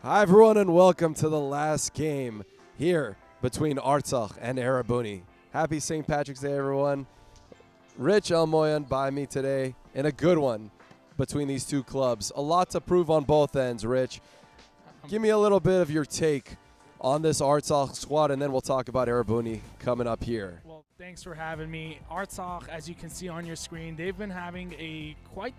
Hi everyone and welcome to the last game here between Artsakh and Erebuni. Happy St. Patrick's Day everyone. Rich Elmoyan by me today in a good one between these two clubs. A lot to prove on both ends, Rich. Give me a little bit of your take on this Artsakh squad and then we'll talk about Erebuni coming up here. Well, thanks for having me. Artsakh, as you can see on your screen, they've been having a quite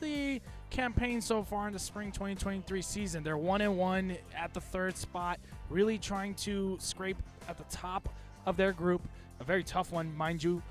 the campaign so far in the spring 2023 season. They're 1-1 at the third spot, really trying to scrape at the top of their group. A very tough one, mind you.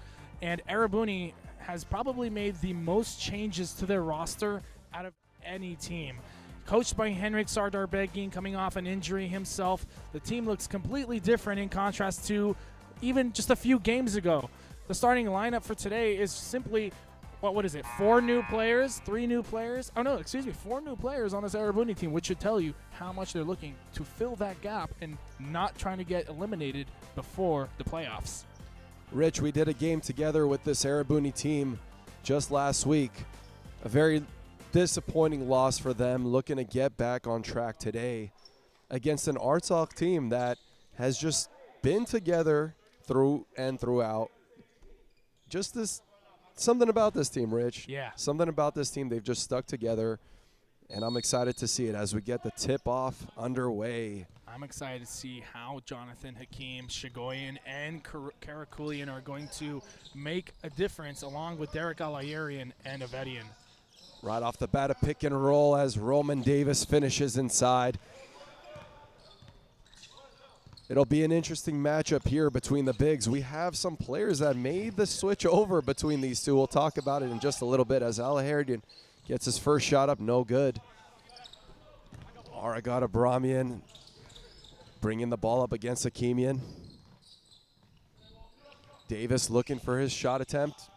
And Erebuni has probably made the most changes to their roster out of any team. Coached by Henrik Sardar-Begin, coming off an injury himself, the team looks completely different in contrast to even just a few games ago. The starting lineup for today is simply, what is it, 4 new players, 3 new players? Oh no, excuse me, 4 new players on this Erebuni team, which should tell you how much they're looking to fill that gap and not trying to get eliminated before the playoffs. Rich, we did a game together with this Erebuni team just last week. A very disappointing loss for them, looking to get back on track today against an Artsakh team that has just been together through and throughout. Just this, something about this team, Rich. Yeah. Something about this team, they've just stuck together, and I'm excited to see it as we get the tip-off underway. I'm excited to see how Jonathan, Hakeem, Shigoyan, and Karakulian are going to make a difference along with Derek Alayerian and Avedian. Right off the bat, a pick and roll as Roman Davis finishes inside. It'll be an interesting matchup here between the bigs. We have some players that made the switch over between these two. We'll talk about it in just a little bit as Alayerian gets his first shot up, no good. Aragata Brahmian bringing the ball up against Hakimian. Davis looking for his shot attempt,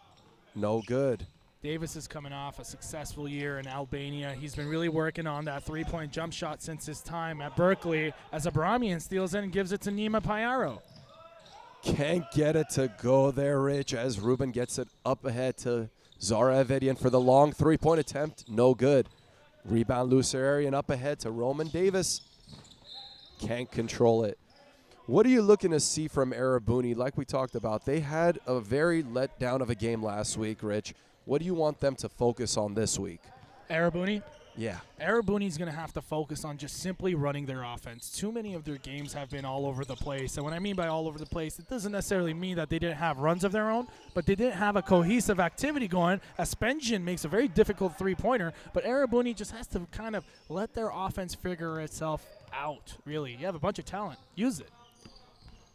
no good. Davis is coming off a successful year in Albania. He's been really working on that three-point jump shot since his time at Berkeley, as Abramian steals it and gives it to Nima Payaro. Can't get it to go there, Rich, as Ruben gets it up ahead to Zara Avedian for the long three-point attempt. No good. Rebound Lucerian up ahead to Roman Davis. Can't control it. What are you looking to see from Erebuni? Like we talked about, they had a very letdown of a game last week, Rich. What do you want them to focus on this week? Erebuni? Yeah. Erebuni's going to have to focus on just simply running their offense. Too many of their games have been all over the place. And when I mean by all over the place, it doesn't necessarily mean that they didn't have runs of their own, but they didn't have a cohesive activity going. Spengen makes a very difficult three-pointer, but Erebuni just has to kind of let their offense figure itself out, really. You have a bunch of talent. Use it.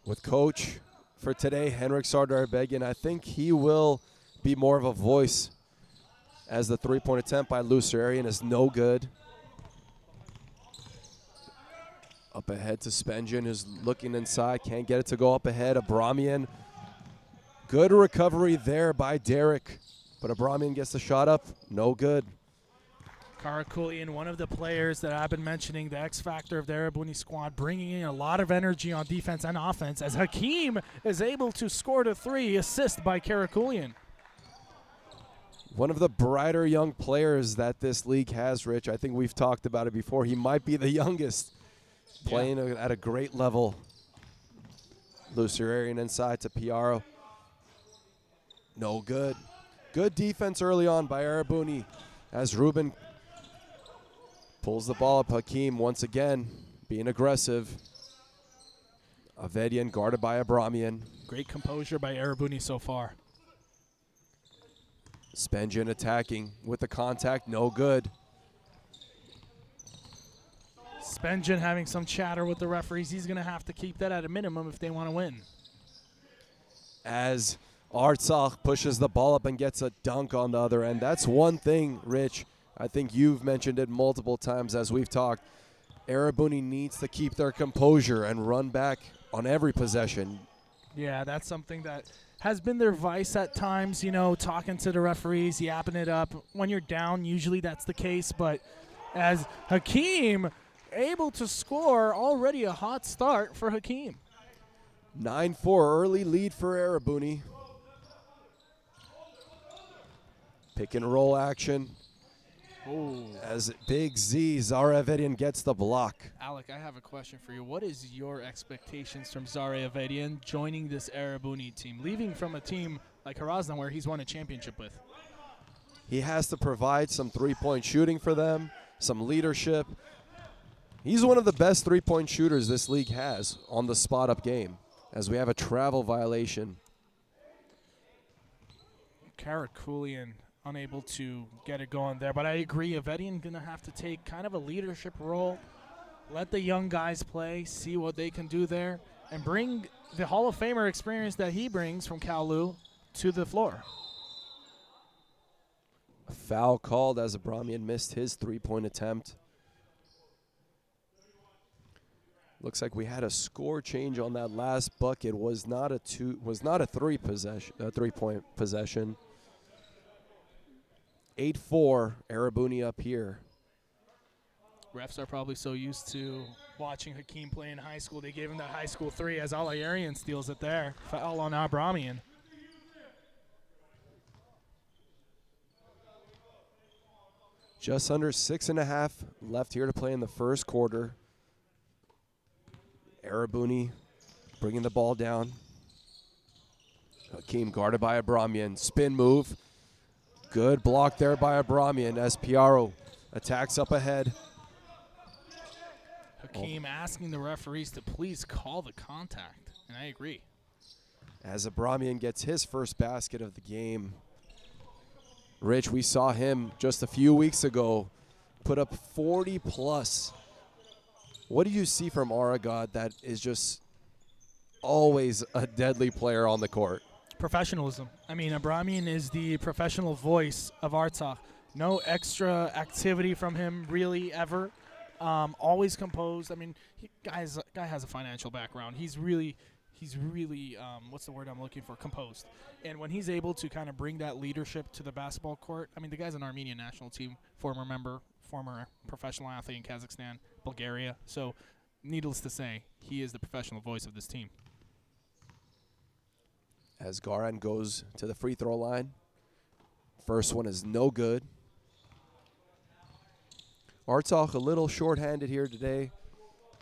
With coach for today, Henrik Sardar-Begin, I think he will be more of a voice as the three-point attempt by Lucerian is no good. Up ahead to Spengen, who's looking inside, can't get it to go up ahead. Abramian, good recovery there by Derek, but Abramian gets the shot up, no good. Karakulian, one of the players that I've been mentioning, the X factor of the Erebuni squad, bringing in a lot of energy on defense and offense, as Hakeem is able to score the 3, assist by Karakulian. One of the brighter young players that this league has, Rich. I think we've talked about it before. He might be the youngest, playing at a great level. Lucerian inside to Piaro. No good. Good defense early on by Erebuni as Ruben pulls the ball up. Hakeem once again being aggressive. Avedian guarded by Abramian. Great composure by Erebuni so far. Spengen attacking with the contact, no good. Spengen having some chatter with the referees. He's going to have to keep that at a minimum if they want to win. As Artsakh pushes the ball up and gets a dunk on the other end. That's one thing, Rich. I think you've mentioned it multiple times as we've talked. Erebuni needs to keep their composure and run back on every possession. Yeah, that's something that has been their vice at times, you know, talking to the referees, yapping it up. When you're down, usually that's the case. But as Hakeem able to score, already a hot start for Hakeem. 9-4 early lead for Erebuni. Pick and roll action. Ooh. As Big Z, Zara Avedian gets the block. Malik, I have a question for you. What is your expectations from Zare Avedian joining this Erebuni team, leaving from a team like Harazdan where he's won a championship with? He has to provide some three-point shooting for them, some leadership. He's one of the best three-point shooters this league has on the spot-up game, as we have a travel violation. Karakulian unable to get it going there, but I agree, Avedian going to have to take kind of a leadership role, let the young guys play, see what they can do there, and bring the Hall of Famer experience that he brings from Kowloon to the floor. A foul called as Abramian missed his three-point attempt. Looks like we had a score change on that last bucket. Was not a three-point possession. 8-4, Erebuni up here. Refs are probably so used to watching Hakeem play in high school, they gave him that high school three as Alayarian steals it there. Foul on Abramian. Just under 6.5 left here to play in the first quarter. Erebuni bringing the ball down. Hakeem guarded by Abramian. Spin move. Good block there by Abramian as Piaro attacks up ahead. Hakeem asking the referees to please call the contact, and I agree. As Abramian gets his first basket of the game. Rich, we saw him just a few weeks ago put up 40 plus. What do you see from Aragod that is just always a deadly player on the court? Professionalism. I mean, Abramian is the professional voice of Artsakh. No extra activity from him really ever. Always composed. I mean, guy has a financial background. He's really what's the word I'm looking for? Composed. And when he's able to kind of bring that leadership to the basketball court, I mean, the guy's an Armenian national team, former member, former professional athlete in Kazakhstan, Bulgaria. So, needless to say, he is the professional voice of this team. As Garan goes to the free throw line. First one is no good. Artsakh a little shorthanded here today.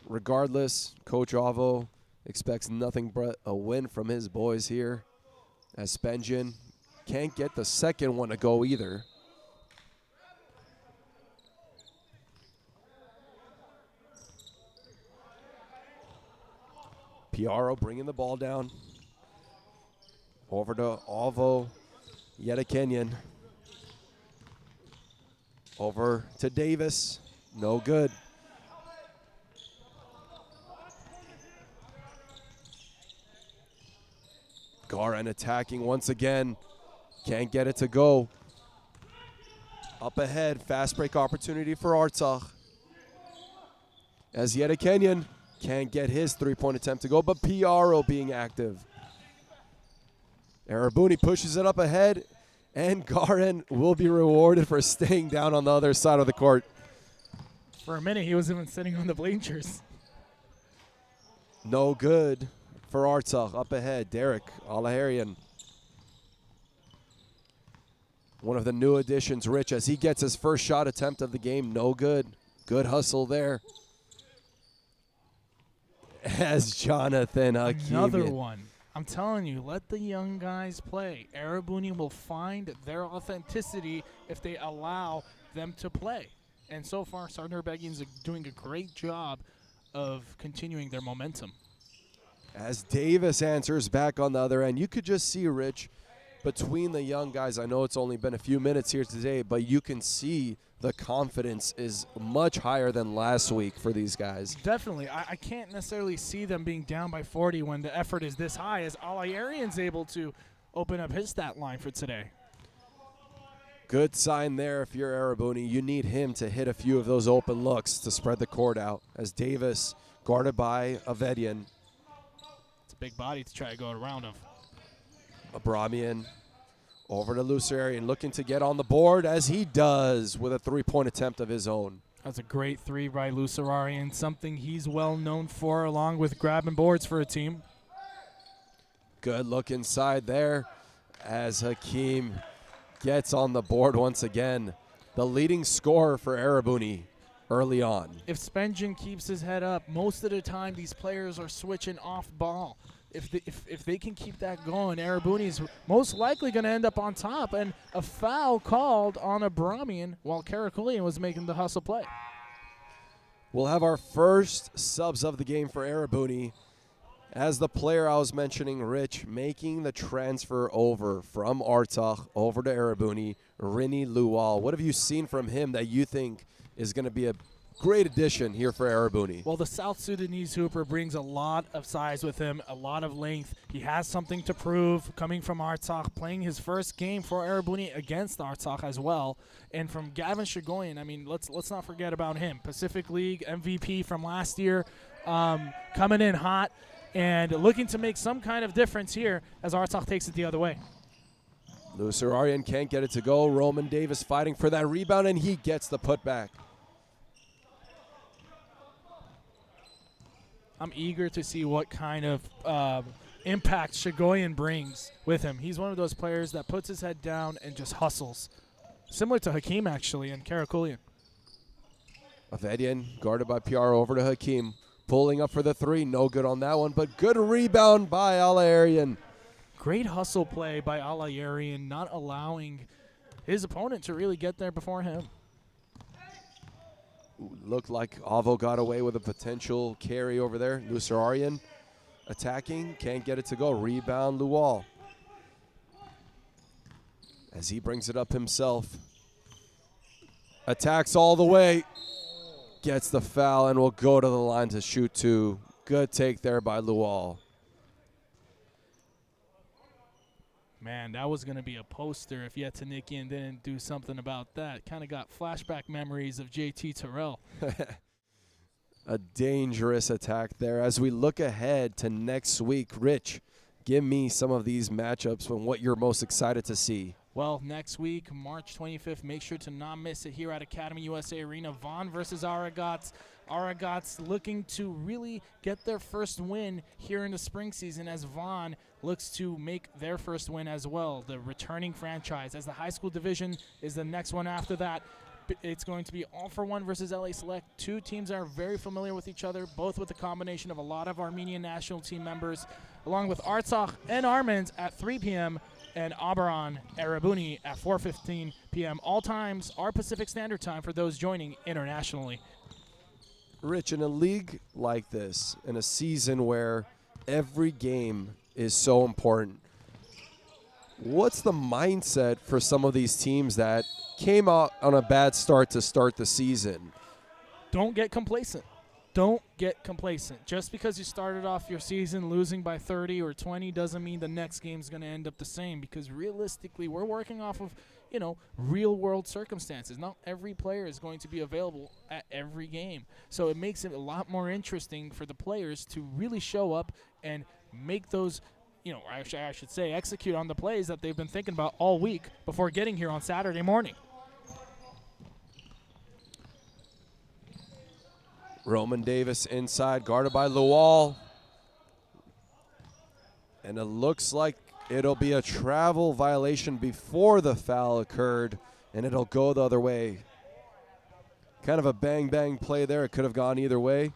Regardless, Coach Avo expects nothing but a win from his boys here. As Spengen can't get the second one to go either. Piaro bringing the ball down. Over to Avo Yedekenyan. Over to Davis. No good. Garan attacking once again. Can't get it to go. Up ahead. Fast break opportunity for Artsakh. As Yedekenyan can't get his three-point attempt to go, but Piaro being active. Erebuni pushes it up ahead, and Garan will be rewarded for staying down on the other side of the court. For a minute, he was even sitting on the bleachers. No good for Artsakh. Up ahead, Derek Alaharian. One of the new additions, Rich, as he gets his first shot attempt of the game. No good. Good hustle there. As Jonathan Hakeem. Another one. I'm telling you, let the young guys play. Erebuni will find their authenticity if they allow them to play. And so far, Sardar Begin's doing a great job of continuing their momentum. As Davis answers back on the other end, you could just see, Rich, between the young guys. I know it's only been a few minutes here today, but you can see the confidence is much higher than last week for these guys. Definitely. I can't necessarily see them being down by 40 when the effort is this high, as Alayarian's able to open up his stat line for today. Good sign there if you're Erebuni. You need him to hit a few of those open looks to spread the court out. As Davis, guarded by Avedian. It's a big body to try to go around him. Abramian over to Lucerian, looking to get on the board, as he does with a three-point attempt of his own. That's a great three by Lucerian, something he's well known for, along with grabbing boards for a team. Good look inside there as Hakeem gets on the board once again. The leading scorer for Erebuni. early on. If Spengen keeps his head up, most of the time these players are switching off ball. If they can keep that going, Erebuni is most likely going to end up on top. And a foul called on Abramian while Karakulian was making the hustle play. We'll have our first subs of the game for Erebuni as the player I was mentioning, Rich, making the transfer over from Artsakh over to Erebuni, Rini Lual. What have you seen from him that you think is going to be a great addition here for Erebuni? Well, the South Sudanese hooper brings a lot of size with him, a lot of length. He has something to prove coming from Artsakh, playing his first game for Erebuni against Artsakh as well. And from Gavin Shagoyan, I mean, let's not forget about him. Pacific League MVP from last year, coming in hot and looking to make some kind of difference here as Artsakh takes it the other way. Lucer Aryan can't get it to go. Roman Davis fighting for that rebound, and he gets the putback. I'm eager to see what kind of impact Shagoyan brings with him. He's one of those players that puts his head down and just hustles. Similar to Hakeem, actually, and Karakulian. Avedian guarded by PR over to Hakeem. Pulling up for the three. No good on that one, but good rebound by Alayarian. Great hustle play by Alayarian, not allowing his opponent to really get there before him. Looked like Avo got away with a potential carry over there. Lucer Aryan attacking, can't get it to go. Rebound Lual. As he brings it up himself. Attacks all the way. Gets the foul and will go to the line to shoot two. Good take there by Lual. Man, that was going to be a poster if Yetanikian didn't do something about that. Kind of got flashback memories of JT Terrell. A dangerous attack there. As we look ahead to next week, Rich, give me some of these matchups and what you're most excited to see. Well, next week, March 25th, make sure to not miss it here at Academy USA Arena. Vaughn versus Aragats. Aragats looking to really get their first win here in the spring season as Vaughn looks to make their first win as well. The returning franchise, as the high school division is the next one after that. It's going to be All for One versus LA Select. Two teams are very familiar with each other, both with a combination of a lot of Armenian national team members, along with Artsakh and Armens at 3 p.m. and Oberon Erebuni at 4:15 p.m. All times are Pacific Standard Time for those joining internationally. Rich, in a league like this, in a season where every game is so important, what's the mindset for some of these teams that came out on a bad start to start the season? Don't get complacent. Don't get complacent. Just because you started off your season losing by 30 or 20 doesn't mean the next game is going to end up the same, because realistically we're working off of, real world circumstances. Not every player is going to be available at every game. So it makes it a lot more interesting for the players to really show up and make those, I should say execute on the plays that they've been thinking about all week before getting here on Saturday morning. Roman Davis inside, guarded by Lual. And it looks like it'll be a travel violation before the foul occurred, and it'll go the other way. Kind of a bang-bang play there. It could have gone either way.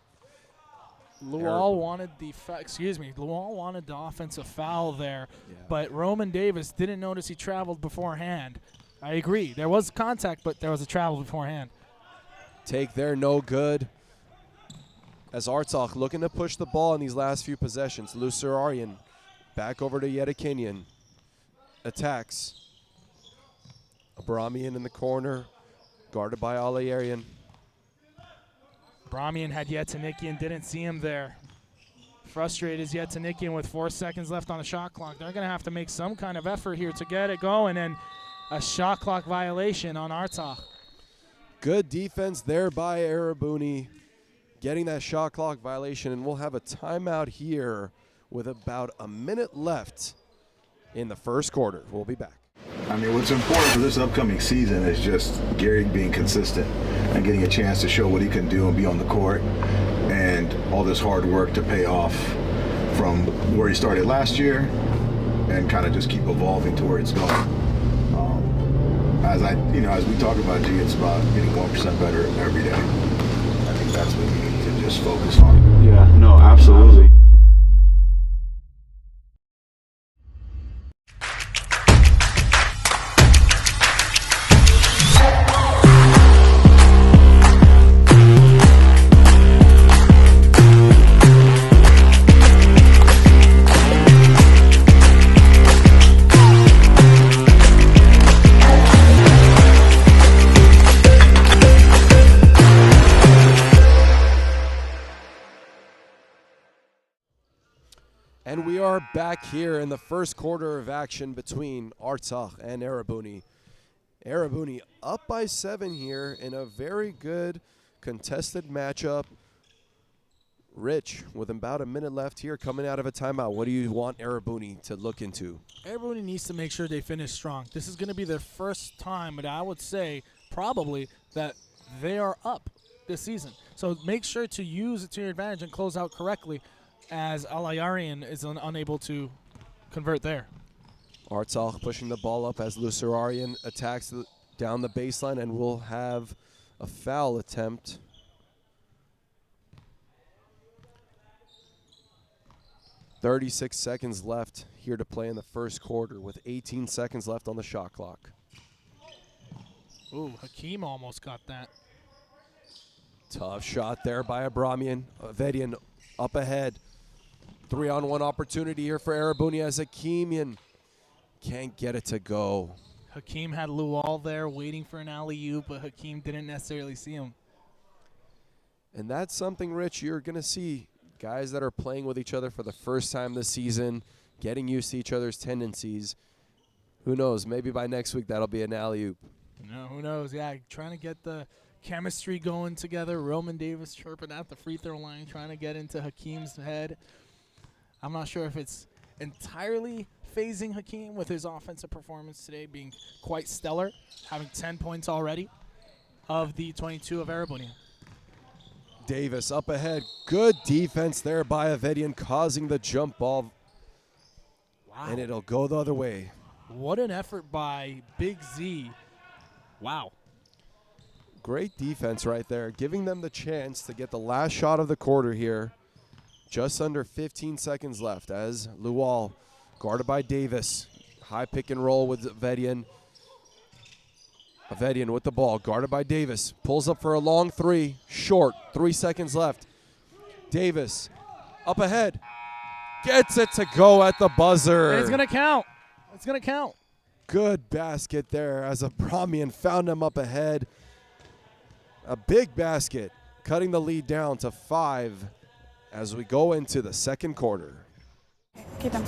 Lual wanted the offensive foul there, but Roman Davis didn't notice he traveled beforehand. I agree. There was contact, but there was a travel beforehand. Take there, no good. As Artsakh looking to push the ball in these last few possessions. Lucer Aryan back over to Yedikinian. Attacks. Abramian in the corner, guarded by Alayarian. Abramian had Yetanikian, didn't see him there. Frustrated is Yetanikian with 4 seconds left on the shot clock. They're going to have to make some kind of effort here to get it going, and a shot clock violation on Artsakh. Good defense there by Erebuni, getting that shot clock violation, and we'll have a timeout here with about a minute left in the first quarter. We'll be back. I mean, what's important for this upcoming season is just Gary being consistent and getting a chance to show what he can do and be on the court, and all this hard work to pay off from where he started last year and kind of just keep evolving to where it's going. As we talk about G, it's about getting 1% better every day. that's what we need to just focus on. Yeah, no, absolutely. And we are back here in the first quarter of action between Artsakh and Erebuni. Erebuni up by 7 here in a very good contested matchup. Rich, with about a minute left here, coming out of a timeout, what do you want Erebuni to look into? Everybody needs to make sure they finish strong. This is going to be their first time, but I would say probably that they are up this season. So make sure to use it to your advantage and close out correctly, as Alayarian is unable to convert there. Artsakh pushing the ball up as Lusararian attacks down the baseline, and will have a foul attempt. "36 seconds left here to play in the first quarter with 18 seconds left on the shot clock. Ooh, Hakeem almost got that. Tough shot there by Abramian. Vedian up ahead. 3-on-1 opportunity here for Erebuni as Hakimian can't get it to go. Hakeem had Lual there waiting for an alley-oop, but Hakeem didn't necessarily see him. And that's something, Rich, you're going to see guys that are playing with each other for the first time this season, getting used to each other's tendencies. Who knows? Maybe by next week that'll be an alley-oop. No, who knows? Yeah, trying to get the chemistry going together. Roman Davis chirping at the free throw line, trying to get into Hakeem's head. I'm not sure if it's entirely phasing Hakeem with his offensive performance today being quite stellar, having 10 points already of the 22 of Erebuni. Davis up ahead. Good defense there by Avedian, causing the jump ball. Wow. And it'll go the other way. What an effort by Big Z. Wow. Great defense right there, giving them the chance to get the last shot of the quarter here. Just under 15 seconds left as Lual, guarded by Davis. High pick and roll with Avedian. Avedian with the ball, guarded by Davis. Pulls up for a long three, short, 3 seconds left. Davis up ahead, gets it to go at the buzzer. And it's going to count. It's going to count. Good basket there as Abramian found him up ahead. A big basket, cutting the lead down to 5 as we go into the second quarter. Keep him.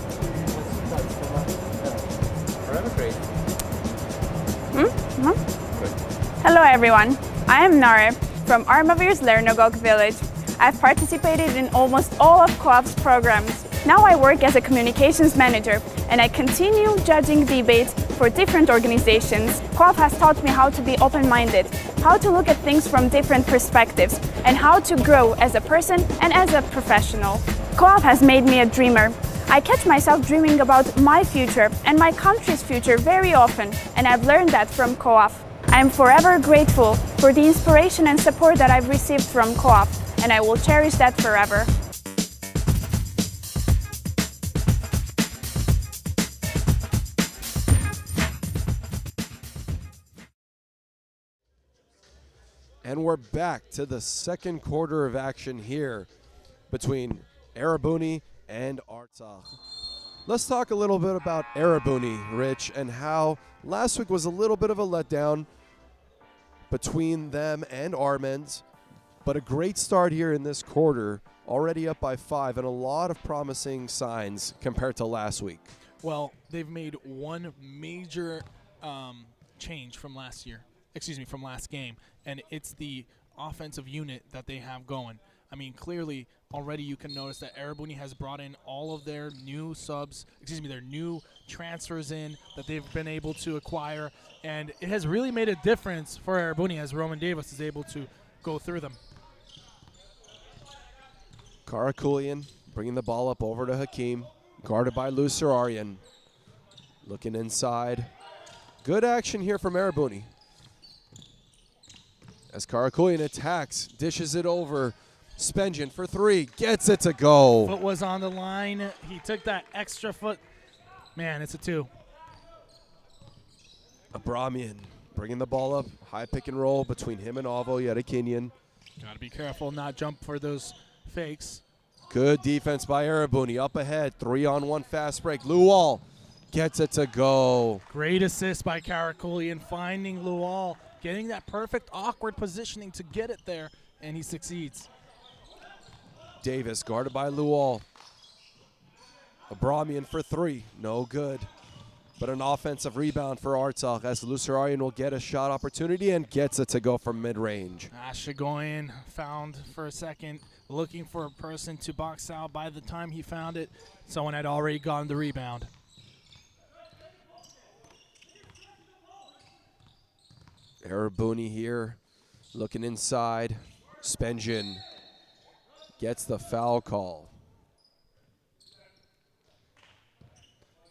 Hello everyone, I am Narib from Armavir's Lernogok village. I've participated in almost all of Co-op's programs. Now I work as a communications manager and I continue judging debates for different organizations. Co-op has taught me how to be open-minded, how to look at things from different perspectives, and how to grow as a person and as a professional. Co-op has made me a dreamer. I catch myself dreaming about my future and my country's future very often, and I've learned that from Co-op. I am forever grateful for the inspiration and support that I've received from Co-op, and I will cherish that forever. And we're back to the second quarter of action here between Erebuni and Artsakh. Let's talk a little bit about Erebuni, Rich, and how last week was a little bit of a letdown between them and Armens, but a great start here in this quarter, already up by 5, and a lot of promising signs compared to last week. Well, they've made one major change from last game, and it's the offensive unit that they have going. I mean, clearly, already you can notice that Erebuni has brought in all of their new their new transfers in that they've been able to acquire, and it has really made a difference for Erebuni as Roman Davis is able to go through them. Karakulian bringing the ball up over to Hakeem, guarded by Lusararian. Looking inside. Good action here from Erebuni. As Karakulian attacks, dishes it over. Spengen for three, gets it to go. Foot was on the line. He took that extra foot. Man, it's a 2. Abramian bringing the ball up. High pick and roll between him and Avo Yedikinian. Got to be careful not jump for those fakes. Good defense by Erebuni. Up ahead, 3-on-1 fast break. Lual gets it to go. Great assist by Karakulian, finding Lual, getting that perfect awkward positioning to get it there, and he succeeds. Davis guarded by Lual. Abramian for three, no good. But an offensive rebound for Artsakh as Lusararian will get a shot opportunity and gets it to go from mid-range. Shagoyan found for a second, looking for a person to box out. By the time he found it, someone had already gotten the rebound. Erebuni here looking inside. Spengen gets the foul call.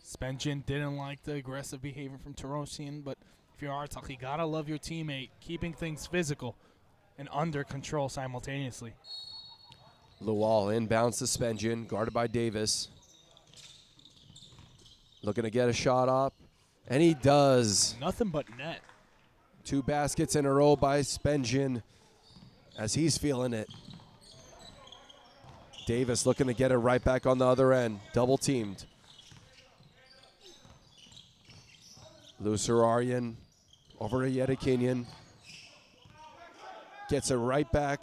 Spengen didn't like the aggressive behavior from Tarosian, but if you're Artsakh, you gotta love your teammate, keeping things physical and under control simultaneously. Lual inbounds to Spengen, guarded by Davis. Looking to get a shot up, and he does. Nothing but net. 2 baskets in a row by Spengen as he's feeling it. Davis looking to get it right back on the other end, double teamed. Lusararian over to Yedikinian. Gets it right back.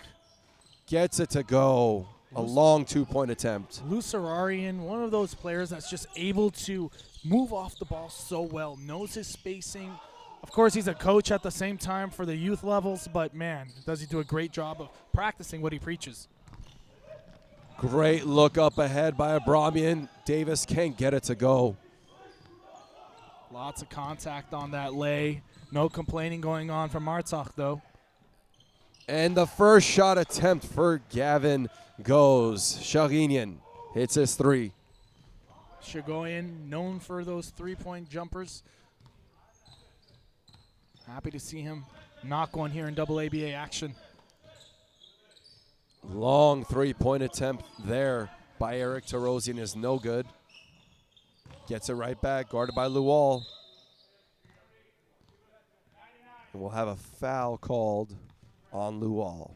Gets it to go. A long 2-point attempt. Lusararian, one of those players that's just able to move off the ball so well, knows his spacing. Of course, he's a coach at the same time for the youth levels, but man, does he do a great job of practicing what he preaches. Great look up ahead by Abramian. Davis can't get it to go. Lots of contact on that lay. No complaining going on from Artsakh, though. And the first shot attempt for Gavin goes. Shaginian hits his 3. Shagoyan, known for those 3-point jumpers. Happy to see him knock one here in AABA action. Long 3-point attempt there by Eric Tarosian is no good. Gets it right back, guarded by Lual. And we'll have a foul called on Lual.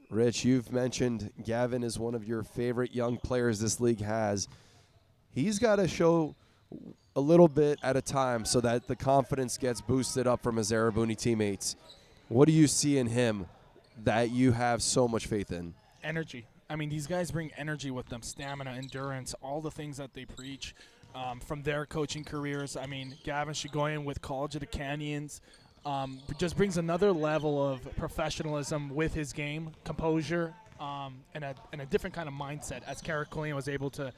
Rich, you've mentioned Gavin is one of your favorite young players this league has. He's got to show a little bit at a time so that the confidence gets boosted up from his Erebuni teammates. What do you see in him that you have so much faith in? Energy. I mean, these guys bring energy with them, stamina, endurance, all the things that they preach from their coaching careers. I mean, Gavin Shagoyan with College of the Canyons just brings another level of professionalism with his game, composure, and a different kind of mindset as Karakulian was able to,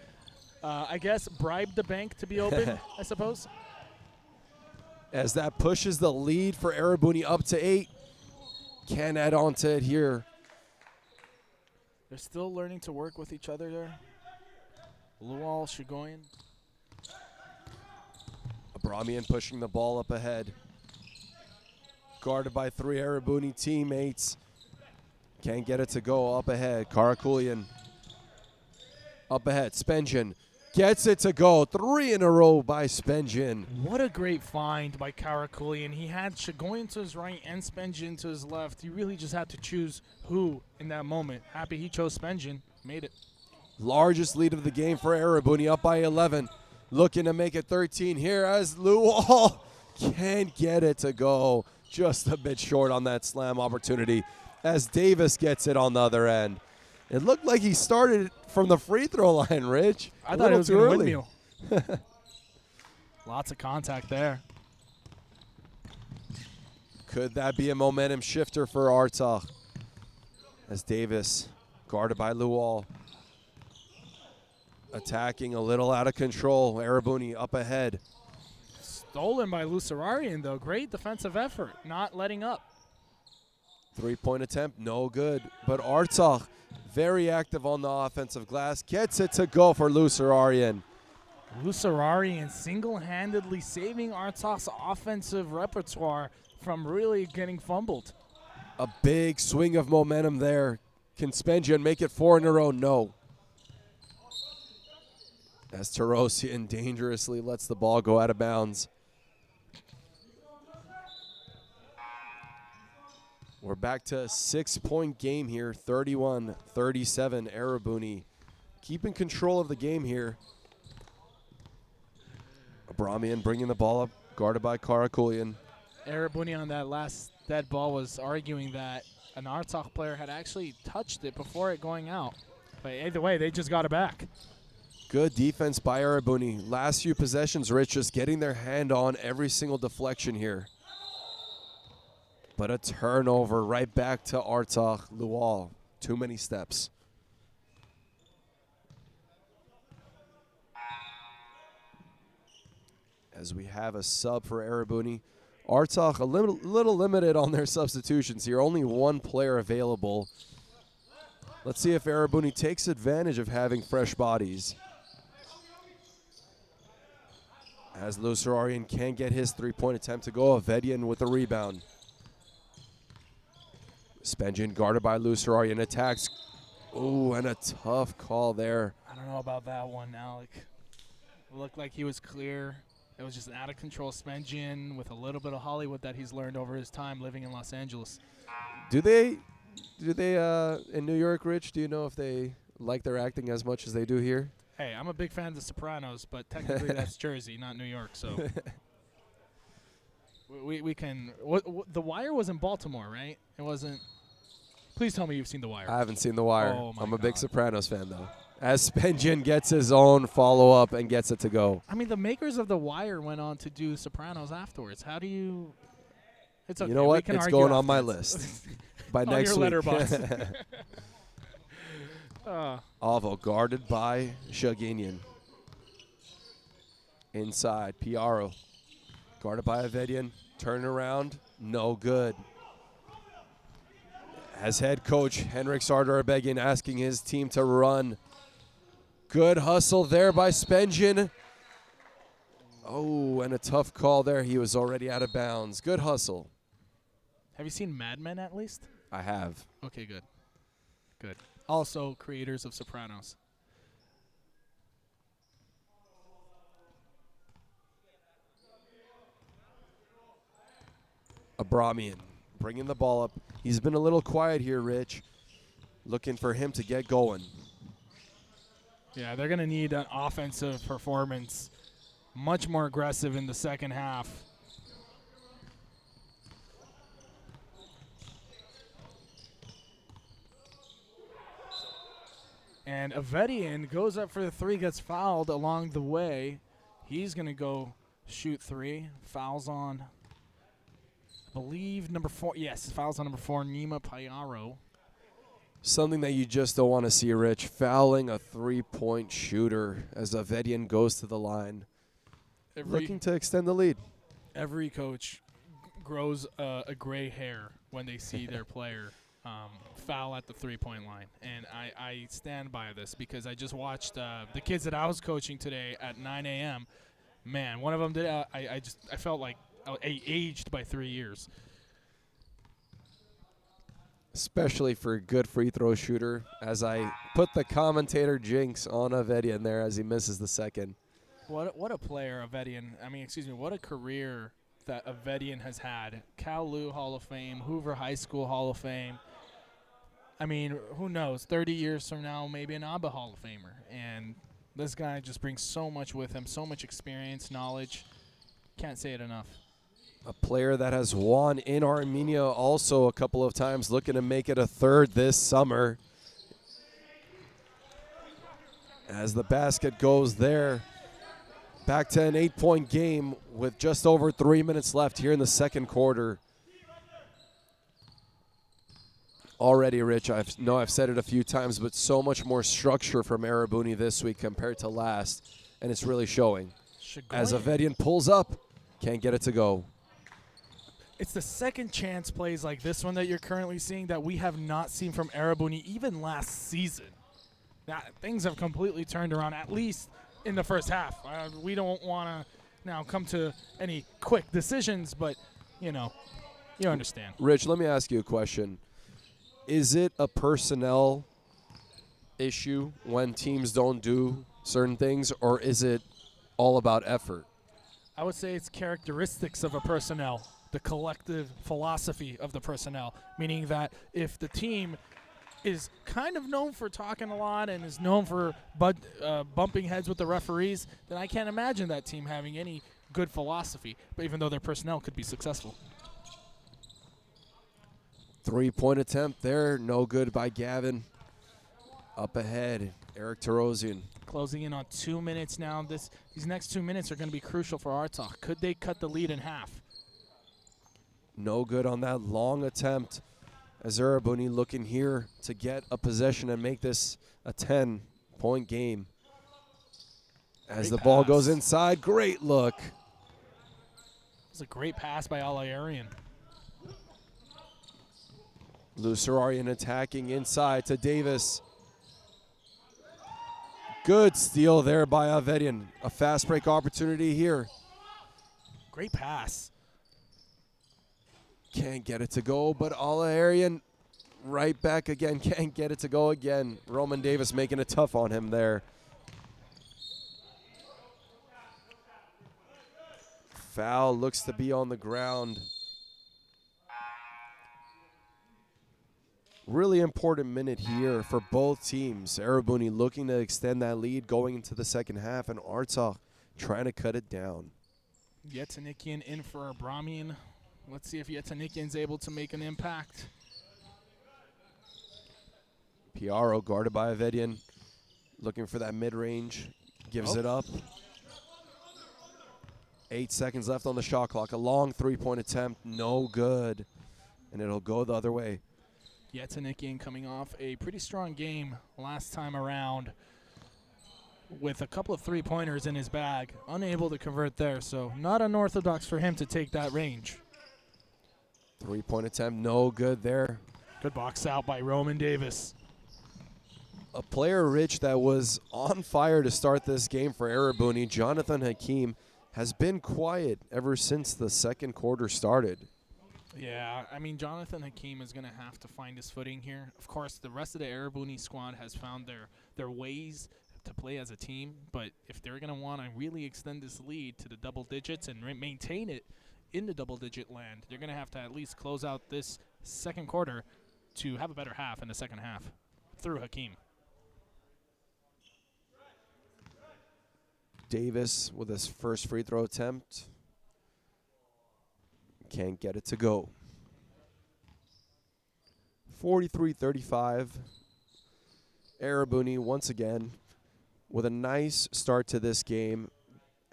I guess, bribe the bank to be open, I suppose. As that pushes the lead for Erebuni up to 8. Can add on to it here. They're still learning to work with each other there. Lual, Shagoyan. Abramian pushing the ball up ahead. Guarded by 3 Erebuni teammates. Can't get it to go up ahead. Karakulian up ahead. Spengen gets it to go. 3 in a row by Spengen. What a great find by Karakulian. He had Shagoyan to his right and Spengen to his left. He really just had to choose who in that moment. Happy he chose Spengen. Made it. Largest lead of the game for Erebuni, up by 11. Looking to make it 13 here as Lual can't get it to go. Just a bit short on that slam opportunity as Davis gets it on the other end. It looked like he started from the free throw line, Rich. I thought it was going to windmill. Lots of contact there. Could that be a momentum shifter for Artsakh? As Davis, guarded by Lual, attacking a little out of control. Erebuni up ahead. Stolen by Lusararian, though. Great defensive effort, not letting up. 3-point attempt, no good. But Artsakh, very active on the offensive glass, gets it to go for Lusararian. Lusararian single-handedly saving Artsakh's offensive repertoire from really getting fumbled. A big swing of momentum there. Can Spenjian make it 4 in a row? No. As Tarosian dangerously lets the ball go out of bounds. We're back to a 6-point game here, 31-37. Erebuni keeping control of the game here. Abramian bringing the ball up, guarded by Karakulian. Erebuni on that last dead ball was arguing that an Artsakh player had actually touched it before it going out. But either way, they just got it back. Good defense by Erebuni. Last few possessions, Rich, just getting their hand on every single deflection here. But a turnover right back to Artsakh. Lual, too many steps. As we have a sub for Erebuni. Artsakh a little limited on their substitutions here. Only one player available. Let's see if Erebuni takes advantage of having fresh bodies. As Lusararian can't get his three-point attempt to go. Avedian with the rebound. Spenjian guarded by Lusararian. Attacks. Ooh, and a tough call there. I don't know about that one, Alec. It looked like he was clear. It was just an out-of-control Spenjian with a little bit of Hollywood that he's learned over his time living in Los Angeles. Do they in New York, Rich, do you know if they like their acting as much as they do here? Hey, I'm a big fan of The Sopranos, but technically that's Jersey, not New York, so we can. The Wire was in Baltimore, right? It wasn't. Please tell me you've seen The Wire. I haven't seen The Wire. Oh my I'm a big God. Sopranos fan, though. As Spenjian gets his own follow-up and gets it to go. I mean, the makers of The Wire went on to do Sopranos afterwards. How do you? It's okay. You know We what? can It's argue going on my afterwards. list by On next your week. letterbox. Avo guarded by Shaginian. Inside, Piaro. Guarded by Avedian. Turn around, no good. As head coach Henrik Sardarabegin asking his team to run. Good hustle there by Spenjian. Oh, and a tough call there. He was already out of bounds. Good hustle. Have you seen Mad Men at least? I have. Okay, good. Good. Also, creators of Sopranos. Abramian bringing the ball up. He's been a little quiet here, Rich. Looking for him to get going. Yeah, they're going to need an offensive performance, much more aggressive in the second half. And Avedian goes up for the three, gets fouled along the way. He's going to go shoot three. Fouls on, I believe, number 4. Yes, fouls on number 4, Nima Payaro. Something that you just don't want to see, Rich. Fouling a three-point shooter as Avedian goes to the line. Looking to extend the lead. Every coach grows a gray hair when they see their player foul at the three-point line. And I stand by this because I just watched the kids that I was coaching today at 9 a.m. Man, one of them did. I felt like I aged by 3 years. Especially for a good free throw shooter, as I put the commentator jinx on Avedian there as he misses the second. What a player Avedian. What a career that Avedian has had. Cal Lu Hall of Fame, Hoover High School Hall of Fame. I mean, who knows? 30 years from now, maybe an AABA Hall of Famer. And this guy just brings so much with him, so much experience, knowledge. Can't say it enough. A player that has won in Armenia also a couple of times, looking to make it a third this summer. As the basket goes there, back to an 8-point game with just over 3 minutes left here in the second quarter. Already, Rich, I've said it a few times, but so much more structure from Erebuni this week compared to last, and it's really showing. As Avedian pulls up, can't get it to go. It's the second chance plays like this one that you're currently seeing that we have not seen from Erebuni even last season. Now, things have completely turned around, at least in the first half. We don't want to now come to any quick decisions, but, you know, You understand. Rich, let me ask you a question. Is it a personnel issue when teams don't do certain things, or is it all about effort? I would say it's characteristics of a personnel, the collective philosophy of the personnel, meaning that if the team is kind of known for talking a lot and is known for bumping heads with the referees, then I can't imagine that team having any good philosophy, but even though their personnel could be successful. 3-point attempt there, no good by Gavin. Up ahead, Eric Tarosian. Closing in on 2 minutes now. These next 2 minutes are going to be crucial for Artsakh. Could they cut the lead in half? No good on that long attempt. As Erebuni looking here to get a possession and make this a 10-point game. As the ball goes inside, great look. It was a great pass by Alayarian. Lusararian attacking inside to Davis. Good steal there by Avedian. A fast break opportunity here. Great pass. Can't get it to go, but Alayarian right back again. Can't get it to go again. Roman Davis making it tough on him there. Foul looks to be on the ground. Really important minute here for both teams. Erebuni looking to extend that lead going into the second half, and Artsakh trying to cut it down. Yetanikian in for Abramian. Let's see if Yetanikian's able to make an impact. Piaro guarded by Avedian, looking for that mid-range, gives it up. 8 seconds left on the shot clock. A long 3-point attempt, no good, and it'll go the other way. Yetanikian coming off a pretty strong game last time around with a couple of three-pointers in his bag. Unable to convert there, so not unorthodox for him to take that range. 3-point attempt, no good there. Good box out by Roman Davis. A player, Rich, that was on fire to start this game for Erebuni, Jonathan Hakeem, has been quiet ever since the second quarter started. Yeah, I mean, Jonathan Hakeem is going to have to find his footing here. Of course, the rest of the Erebuni squad has found their ways to play as a team, but if they're going to want to really extend this lead to the double digits and maintain it in the double-digit land, they're going to have to at least close out this second quarter to have a better half in the second half through Hakeem. Davis with his first free throw attempt. Can't get it to go. 43-35. Erebuni once again with a nice start to this game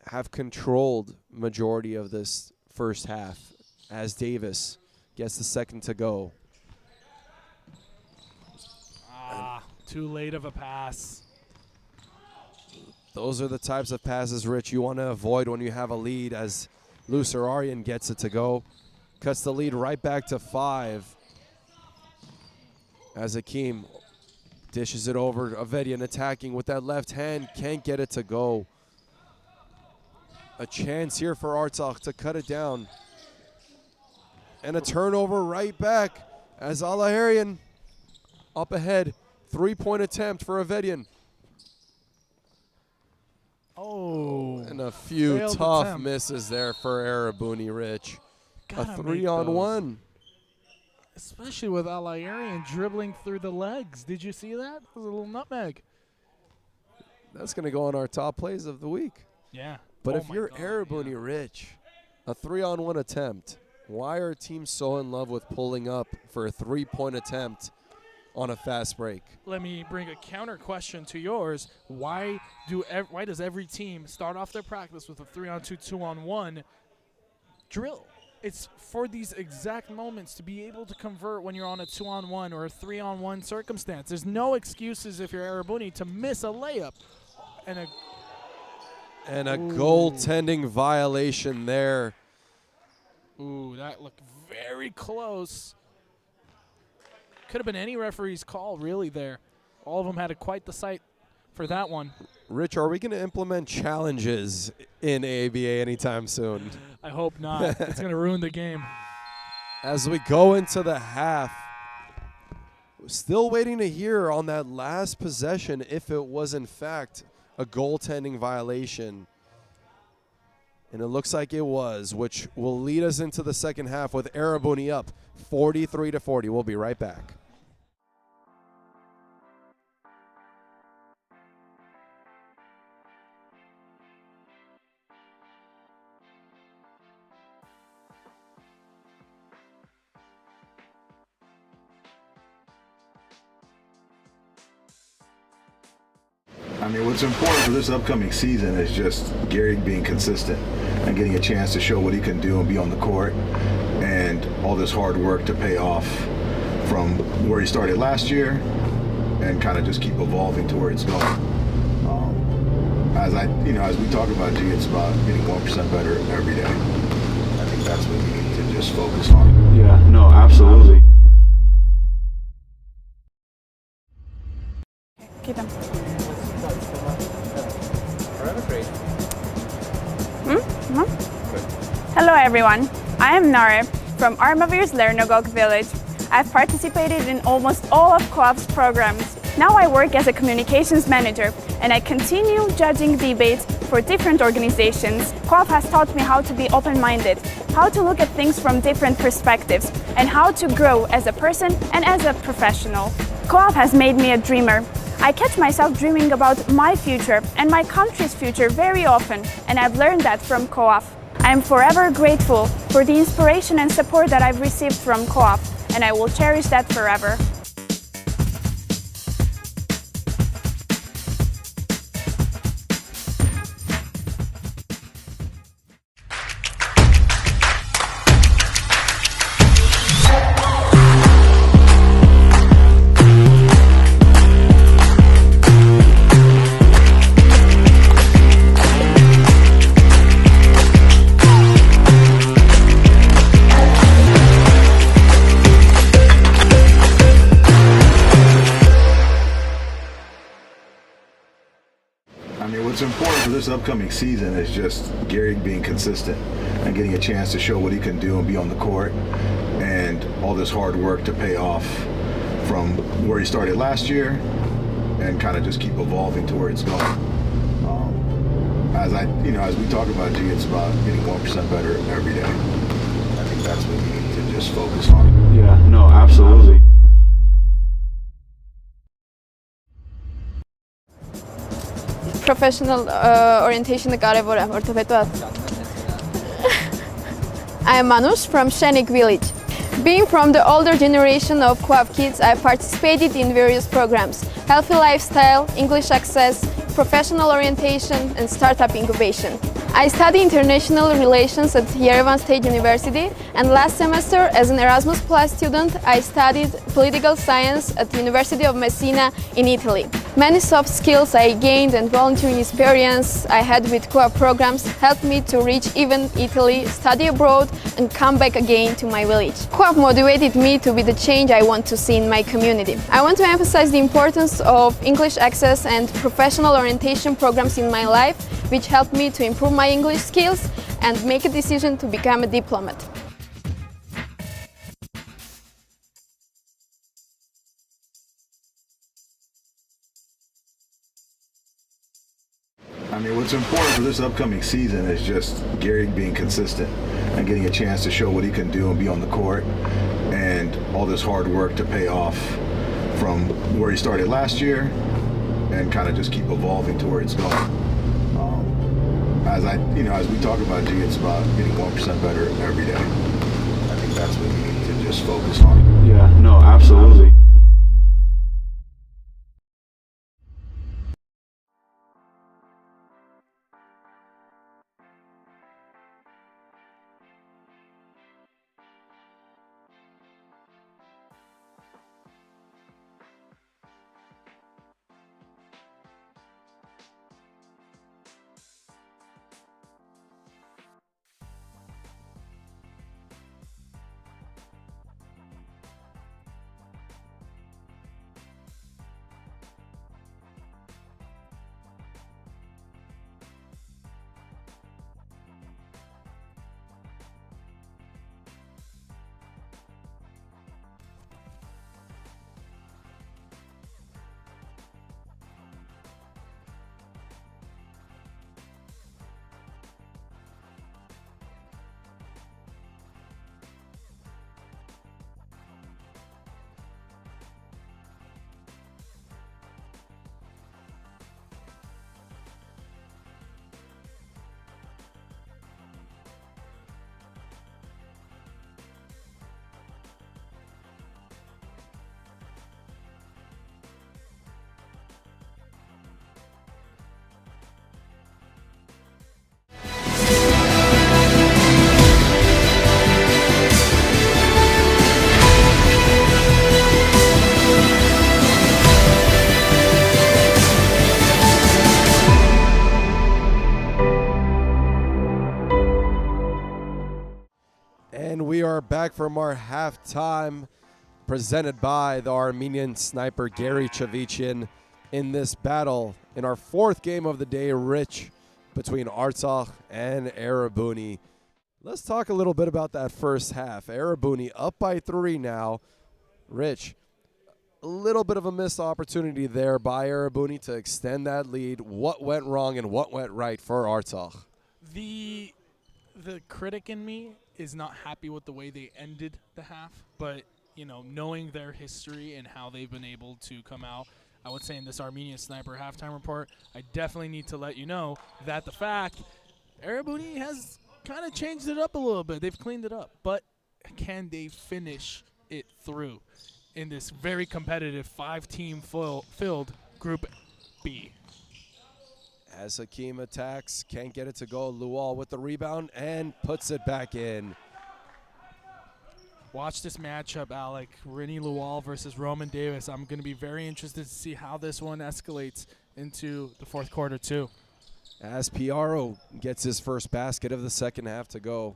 have controlled majority of this first half as Davis gets the second to go. Too late of a pass. Those are the types of passes, Rich, you want to avoid when you have a lead, as Lusararian gets it to go. Cuts the lead right back to 5. As Hakeem dishes it over. Avedian attacking with that left hand. Can't get it to go. A chance here for Artsakh to cut it down. And a turnover right back as Alayarian up ahead. 3-point attempt for Avedian. Oh. And a few Failed tough attempt. misses there for Erebuni, Rich. Gotta A make 3-on-1. Especially with Alayarian dribbling through the legs. Did you see that? It was a little nutmeg. That's going to go on our top plays of the week. Yeah. But Oh if my you're God, Erebuni, yeah. Rich, a 3-on-1 attempt, why are teams so in love with pulling up for a 3-point attempt on a fast break? Let me bring a counter question to yours. Why does every team start off their practice with a 3-on-2, 2-on-1 drill? It's for these exact moments to be able to convert when you're on a 2-on-1 or a 3-on-1 circumstance. There's no excuses if you're Erebuni to miss a layup. And a goaltending violation there. Ooh, that looked very close. Could have been any referee's call, really, there. All of them had quite the sight for that one. Rich, are we going to implement challenges in AABA anytime soon? I hope not. It's going to ruin the game. As we go into the half, still waiting to hear on that last possession if it was in fact a goaltending violation. And it looks like it was, which will lead us into the second half with Erebuni up 43-40. We'll be right back. I mean, what's important for this upcoming season is just Gary being consistent and getting a chance to show what he can do and be on the court, and all this hard work to pay off from where he started last year and kind of just keep evolving to where it's going. As we talk about G, it's about getting 1% better every day. I think that's what we need to just focus on. Yeah, no, absolutely. Keep them. Hello everyone, I am Nare from Armenian Lernog village. I've participated in almost all of Co-op's programs. Now I work as a communications manager and I continue judging debates for different organizations. Co-op has taught me how to be open-minded, how to look at things from different perspectives, and how to grow as a person and as a professional. Co-op has made me a dreamer. I catch myself dreaming about my future and my country's future very often, and I've learned that from Co-op. I am forever grateful for the inspiration and support that I've received from Co-op, and I will cherish that forever. What's important for this upcoming season is just Gary being consistent and getting a chance to show what he can do and be on the court, and all this hard work to pay off from where he started last year and kind of just keep evolving to where it's going. As we talk about G, it's about getting 1% better every day. I think that's what we need to just focus on. Yeah, no, absolutely. Professional orientation կարևոր է, որովհետեւ I am Manush from Shenik village. Being from the older generation of Co-op kids, I participated in various programs: healthy lifestyle, English access, professional orientation, and startup incubation. I study international relations at Yerevan State University, and last semester, as an Erasmus Plus student, I studied political science at the University of Messina in Italy. Many soft skills I gained and volunteering experience I had with Co-op programs helped me to reach even Italy, study abroad, and come back again to my village. Co-op motivated me to be the change I want to see in my community. I want to emphasize the importance of English access and professional orientation programs in my life, which helped me to improve my English skills and make a decision to become a diplomat. What's important for this upcoming season is just Gary being consistent and getting a chance to show what he can do and be on the court, and all this hard work to pay off from where he started last year and kind of just keep evolving to where it's going. As we talk about G, it's about getting 1% better every day. I think that's what we need to just focus on. Yeah, no, absolutely. back from our halftime, presented by the Armenian sniper Gary Chavichin in this battle in our fourth game of the day, Rich, between Artsakh and Erebuni. Let's talk a little bit about that first half. Erebuni up by 3 now. Rich, a little bit of a missed opportunity there by Erebuni to extend that lead. What went wrong and what went right for Artsakh? The critic in me is not happy with the way they ended the half, but knowing their history and how they've been able to come out, I would say in this Armenian Sniper halftime report, I definitely need to let you know that the fact Erebuni has kind of changed it up a little bit. They've cleaned it up, but can they finish it through in this very competitive 5-team filled Group B? As Hakeem attacks, can't get it to go. Lual with the rebound and puts it back in. Watch this matchup, Alec. Rini Lual versus Roman Davis. I'm going to be very interested to see how this one escalates into the fourth quarter, too. As Piaro gets his first basket of the second half to go.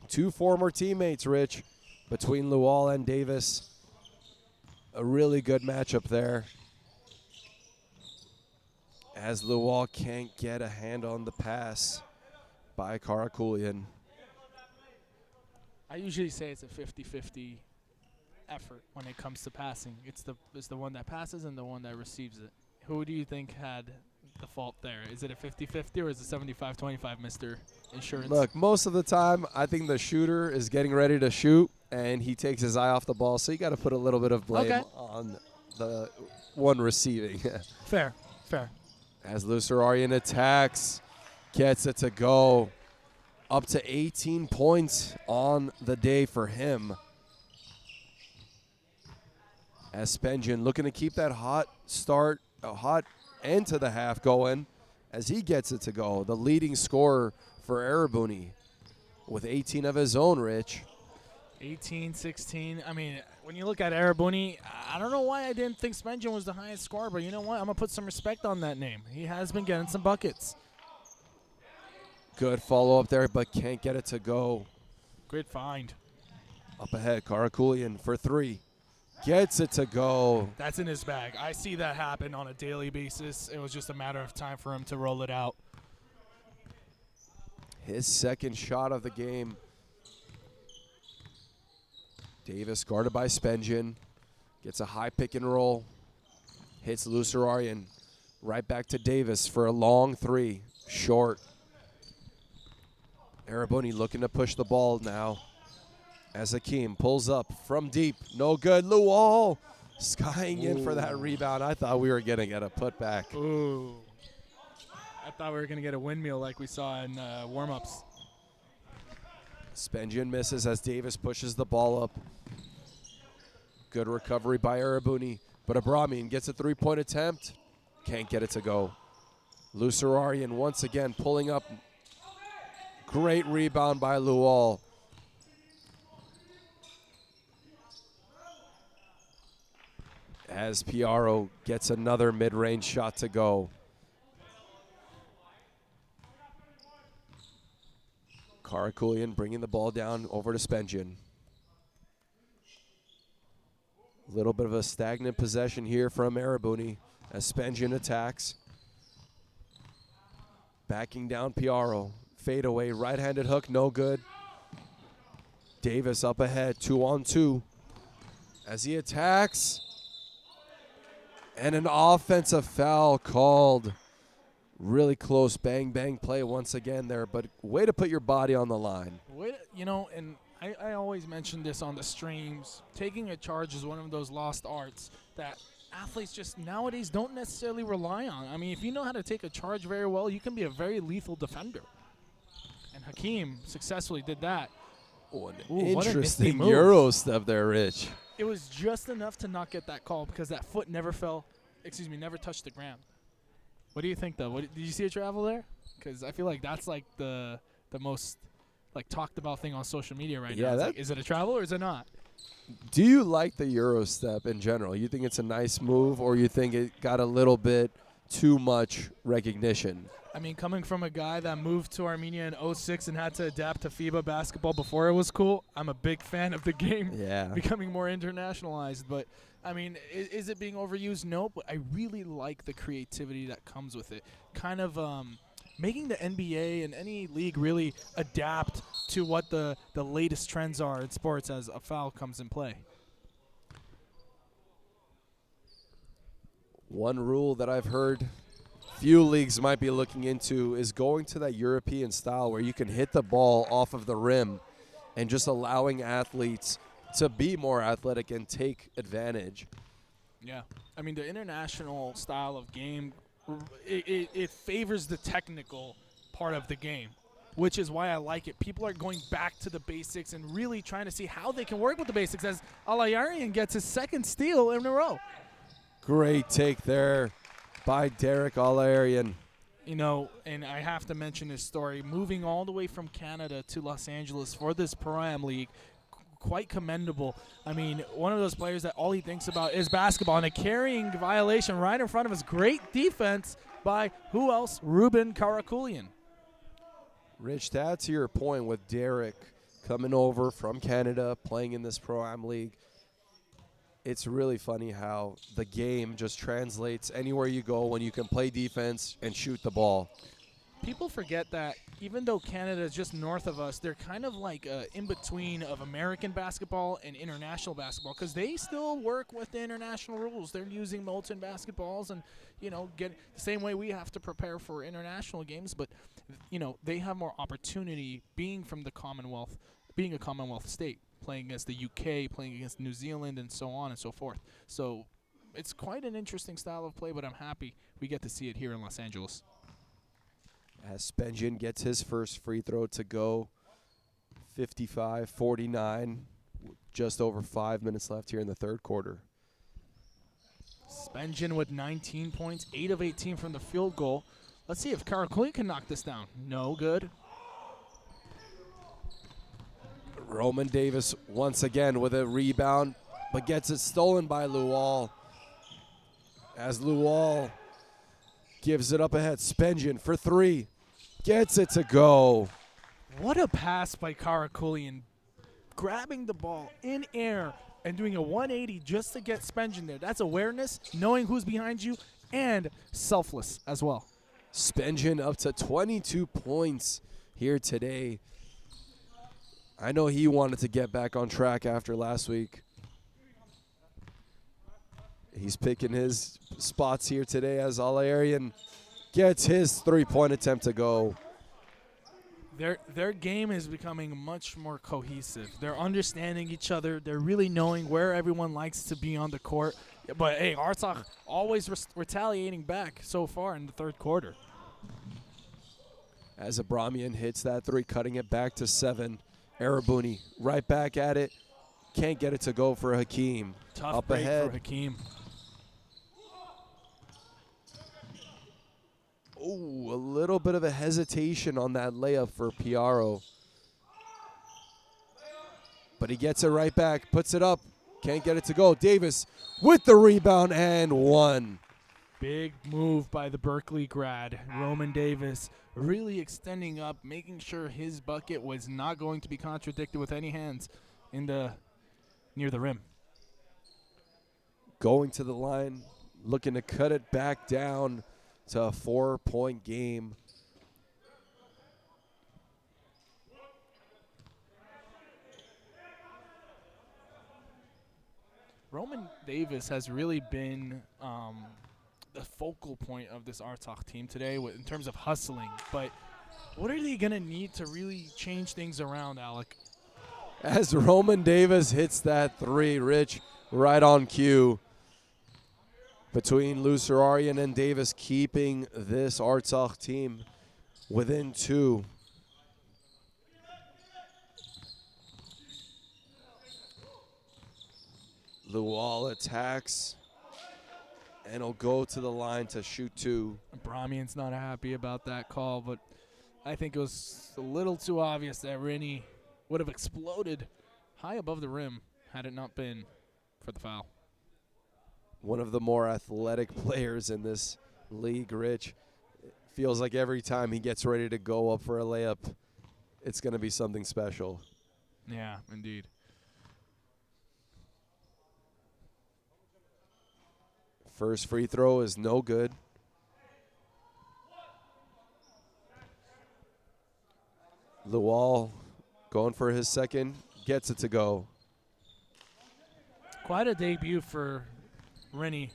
2 former teammates, Rich, between Lual and Davis. A really good matchup there. As Lual can't get a hand on the pass by Karakulian. I usually say it's a 50-50 effort when it comes to passing. It's the one that passes and the one that receives it. Who do you think had the fault there? Is it a 50-50 or is it 75-25, Mr. Insurance? Look, most of the time, I think the shooter is getting ready to shoot, and he takes his eye off the ball, so you got to put a little bit of blame on the one receiving. Fair. As Lusararian attacks, gets it to go. Up to 18 points on the day for him. As Spengen looking to keep that hot start, a hot end to the half going as he gets it to go. The leading scorer for Erebuni with 18 of his own, Rich. 18, 16. I mean, when you look at Erebuni, I don't know why I didn't think Spengen was the highest scorer, but you know what? I'm going to put some respect on that name. He has been getting some buckets. Good follow-up there, but can't get it to go. Good find. Up ahead, Karakulian for 3. Gets it to go. That's in his bag. I see that happen on a daily basis. It was just a matter of time for him to roll it out. His second shot of the game. Davis guarded by Spengen. Gets a high pick and roll. Hits Lusararian. Right back to Davis for a long 3. Short. Erebuni looking to push the ball now. As Hakeem pulls up from deep. No good. Lual skying in for that rebound. I thought we were going to get a putback. Ooh. I thought we were going to get a windmill like we saw in warm-ups. Spengen misses as Davis pushes the ball up. Good recovery by Erebuni. But Abramian gets a 3-point attempt. Can't get it to go. Lusararian once again pulling up. Great rebound by Lual. As Piaro gets another mid-range shot to go. Karakulian bringing the ball down over to Spengen. A little bit of a stagnant possession here from Erebuni as Spengen attacks. Backing down Piaro. Fade away, right-handed hook, no good. Davis up ahead, 2-on-2. As he attacks. And an offensive foul called. Really close bang-bang play once again there, but way to put your body on the line. And I always mention this on the streams. Taking a charge is one of those lost arts that athletes just nowadays don't necessarily rely on. I mean, if you know how to take a charge very well, you can be a very lethal defender. And Hakeem successfully did that. Interesting Euro step there, Rich. It was just enough to not get that call because that foot never touched the ground. What do you think, though? Did you see a travel there? Because I feel like that's like the most talked about thing on social media right now. Is it a travel or is it not? Do you like the Euro step in general? You think it's a nice move or you think it got a little bit too much recognition. I mean, coming from a guy that moved to Armenia in 06 and had to adapt to FIBA basketball before it was cool, I'm a big fan of the game becoming more internationalized. But, I mean, is it being overused? No, but I really like the creativity that comes with it. Kind of making the NBA and any league really adapt to what the latest trends are in sports as a foul comes in play. One rule that I've heard few leagues might be looking into is going to that European style where you can hit the ball off of the rim and just allowing athletes to be more athletic and take advantage. Yeah. I mean, the international style of game, it favors the technical part of the game, which is why I like it. People are going back to the basics and really trying to see how they can work with the basics as Alayarian gets his second steal in a row. Great take there by Derek Alayarian. You know, and I have to mention his story. Moving all the way from Canada to Los Angeles for this Pro-Am League, quite commendable. I mean, one of those players that all he thinks about is basketball, and a carrying violation right in front of his. Great defense by who else? Ruben Karakulian. Rich, to add to your point with Derek coming over from Canada, playing in this Pro-Am League, it's really funny how the game just translates anywhere you go when you can play defense and shoot the ball. People forget that even though Canada is just north of us, they're kind of like in between of American basketball and international basketball because they still work with the international rules. They're using molten basketballs and, you know, get the same way we have to prepare for international games. But, you know, they have more opportunity being from the Commonwealth, being a Commonwealth state, playing against the UK, playing against New Zealand, and so on and so forth. So it's quite an interesting style of play, but I'm happy we get to see it here in Los Angeles. As Spengian gets his first free throw to go, 55-49, just over 5 minutes left here in the third quarter. Spengian with 19 points, 8 of 18 from the field goal. Let's see if Karakulian can knock this down. No good. Roman Davis once again with a rebound, but gets it stolen by Lual. As Lual gives it up ahead, Spengian for three, gets it to go. What a pass by Karakulian, grabbing the ball in air and doing a 180 just to get Spengian there. That's awareness, knowing who's behind you, and selfless as well. Spengian up to 22 points here today. I know he wanted to get back on track after last week. He's picking his spots here today as Alayarian gets his three-point attempt to go. Their game is becoming much more cohesive. They're understanding each other. They're really knowing where everyone likes to be on the court. But, hey, Artsakh always retaliating back so far in the third quarter. As Abramian hits that three, cutting it back to 7. Erebuni right back at it. Can't get it to go for Hakeem. Tough up break ahead for Hakeem. Oh, a little bit of a hesitation on that layup for Piaro. But he gets it right back, puts it up. Can't get it to go. Davis with the rebound and one. Big move by the Berkeley grad, Roman Davis, really extending up, making sure his bucket was not going to be contradicted with any hands in the near the rim. Going to the line, looking to cut it back down to a 4-point game. Roman Davis has really been the focal point of this Artsakh team today in terms of hustling. But what are they going to need to really change things around, Alec? As Roman Davis hits that three, Rich, right on cue. Between Lucerarian and Davis, keeping this Artsakh team within 2. Lual attacks, and he'll go to the line to shoot 2. Bramian's not happy about that call, but I think it was a little too obvious that Rennie would have exploded high above the rim had it not been for the foul. One of the more athletic players in this league, Rich. It feels like every time he gets ready to go up for a layup, it's going to be something special. Yeah, indeed. First free throw is no good. Lual going for his second, gets it to go. Quite a debut for Rennie.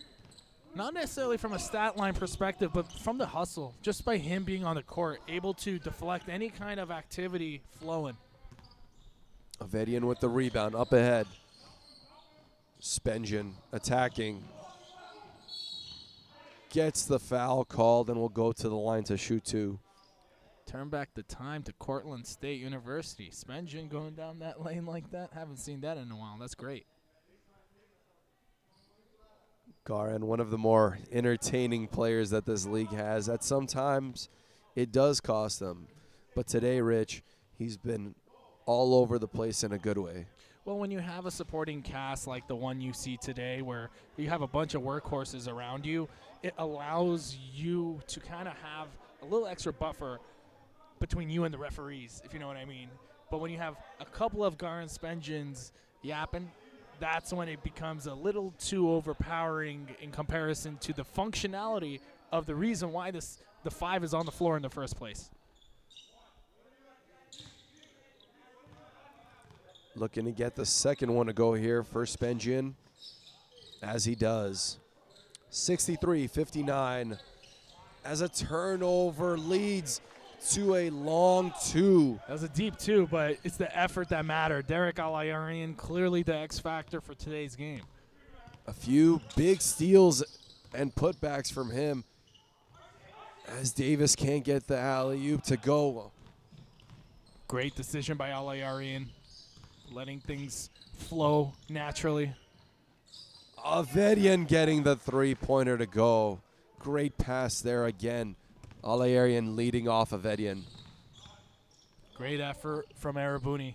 Not necessarily from a stat line perspective, but from the hustle. Just by him being on the court, able to deflect any kind of activity flowing. Avedian with the rebound, up ahead. Spengen attacking. Gets the foul called and will go to the line to shoot two. Turn back the time to Cortland State University. Spengen going down that lane like that. Haven't seen that in a while. That's great. Garin, one of the more entertaining players that this league has, that sometimes it does cost them. But today, Rich, he's been all over the place in a good way. Well, when you have a supporting cast like the one you see today, where you have a bunch of workhorses around you, it allows you to kind of have a little extra buffer between you and the referees, if you know what I mean. But when you have a couple of Garin Spengens yapping, that's when it becomes a little too overpowering in comparison to the functionality of the reason why the five is on the floor in the first place. Looking to get the second one to go here for Spengen, as he does. 63-59 as a turnover leads to a long two. That was a deep two, but it's the effort that mattered. Derek Alayarian, clearly the X factor for today's game. A few big steals and putbacks from him as Davis can't get the alley-oop to go. Great decision by Alayarian, letting things flow naturally. Avedian getting the three-pointer to go. Great pass there again. Alayarian leading off Avedian. Great effort from Erebuni.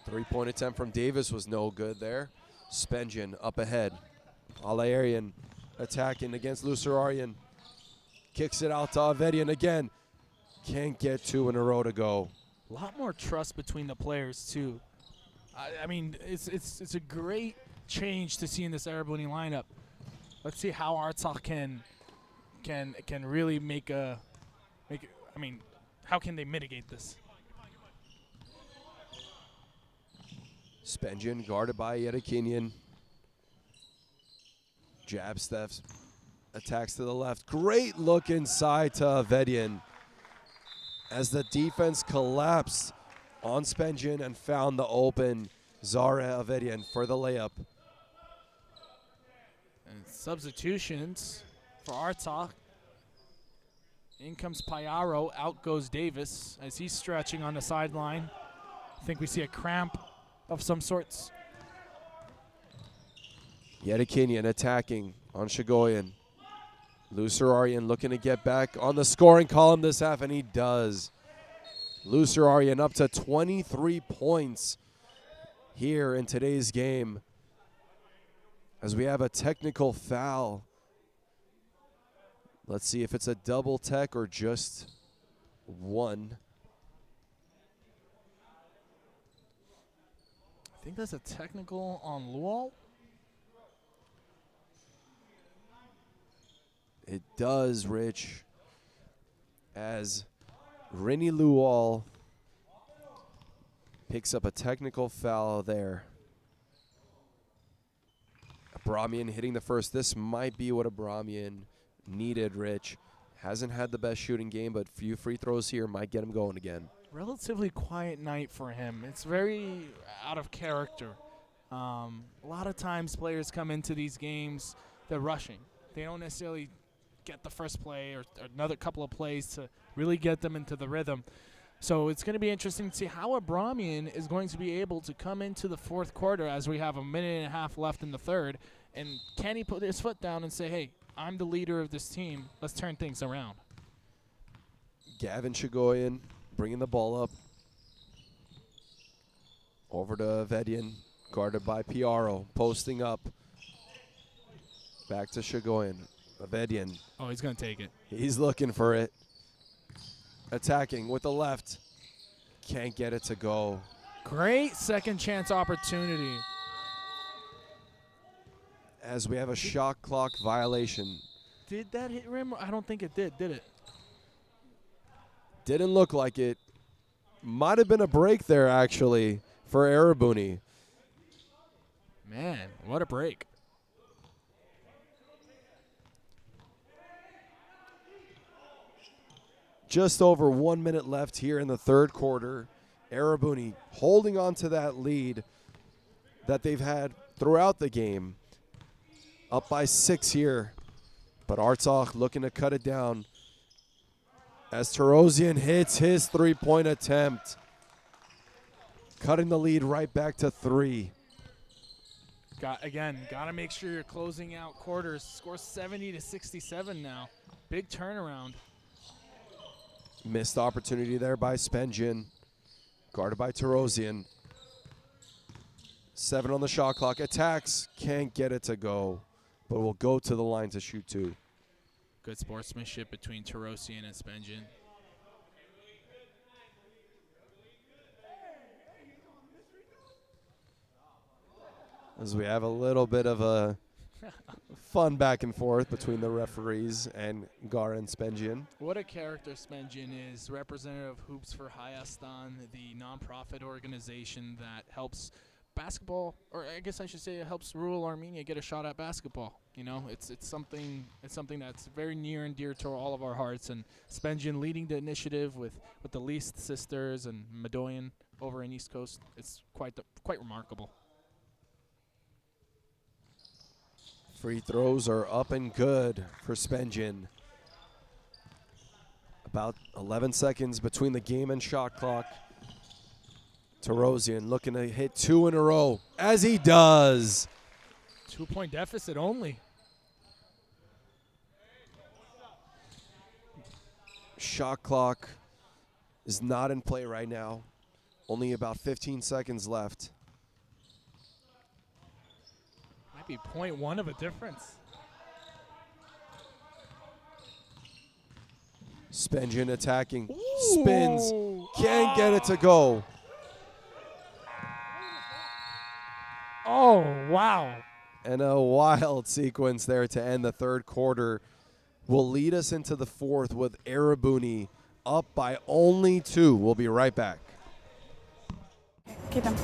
Three-point attempt from Davis was no good there. Spengen up ahead. Alayarian attacking against Lusararian. Kicks it out to Avedian again. Can't get two in a row to go. A lot more trust between the players too. I mean, it's a great change to see in this Erebuni lineup. Let's see how Artsakh can really make. I mean, how can they mitigate this? Spengen guarded by Yedikinian. Jab steps. Attacks to the left. Great look inside to Avedian as the defense collapsed on Spengen and found the open Zara Avedian for the layup. And substitutions for Artsakh. In comes Payaro, out goes Davis as he's stretching on the sideline. I think we see a cramp of some sorts. Yedikinian attacking on Shigoyan. Lusararian looking to get back on the scoring column this half, and he does. Lusararian up to 23 points here in today's game as we have a technical foul. Let's see if it's a double tech or just one. I think that's a technical on Lual. It does, Rich, as Rennie Lual picks up a technical foul there. Abramian hitting the first. This might be what Abramian needed, Rich. Hasn't had the best shooting game, but few free throws here might get him going again. Relatively quiet night for him. It's very out of character. A lot of times players come into these games, they're rushing. They don't necessarily get the first play or another couple of plays to really get them into the rhythm. So it's going to be interesting to see how Abramian is going to be able to come into the fourth quarter as we have a minute and a half left in the third. And can he put his foot down and say, hey, I'm the leader of this team. Let's turn things around. Gavin Shigoyan bringing the ball up. Over to Avedian, guarded by Piaro, posting up. Back to Shagoyan. Avedian. Oh, he's going to take it. He's looking for it. Attacking with the left. Can't get it to go. Great second chance opportunity. As we have a shot clock violation. Did that hit rim? I don't think it did it? Didn't look like it. Might have been a break there, actually, for Erebuni. Man, what a break. Just over 1 minute left here in the third quarter. Erebuni holding on to that lead that they've had throughout the game. Up by 6 here. But Artsakh looking to cut it down. As Tarosian hits his three-point attempt. Cutting the lead right back to 3. Got to make sure you're closing out quarters. Score 70-67 now. Big turnaround. Missed opportunity there by Spenjin. Guarded by Tarosian. 7 on the shot clock. Attacks. Can't get it to go. But will go to the line to shoot 2. Good sportsmanship between Tarosian and Spenjin. As we have a little bit of a fun back and forth between the referees and Gar and Spenjian. What a character Spenjin is, representative of Hoops for Hayastan, the nonprofit organization that helps basketball, or I guess I should say it helps rural Armenia get a shot at basketball. You know, it's something that's very near and dear to all of our hearts, and Spenjin leading the initiative with the Least sisters and Madoyan over in East Coast. It's quite remarkable. Free throws are up and good for Spenjin. About 11 seconds between the game and shot clock. Tarosian looking to hit 2 in a row, as he does. 2-point deficit only. Shot clock is not in play right now. Only about 15 seconds left. Might be 0.1 of a difference. Spenjin attacking. Spins. Can't get it to go. Oh, wow. And a wild sequence there to end the third quarter will lead us into the fourth with Erebuni up by only 2. We'll be right back. Keep them.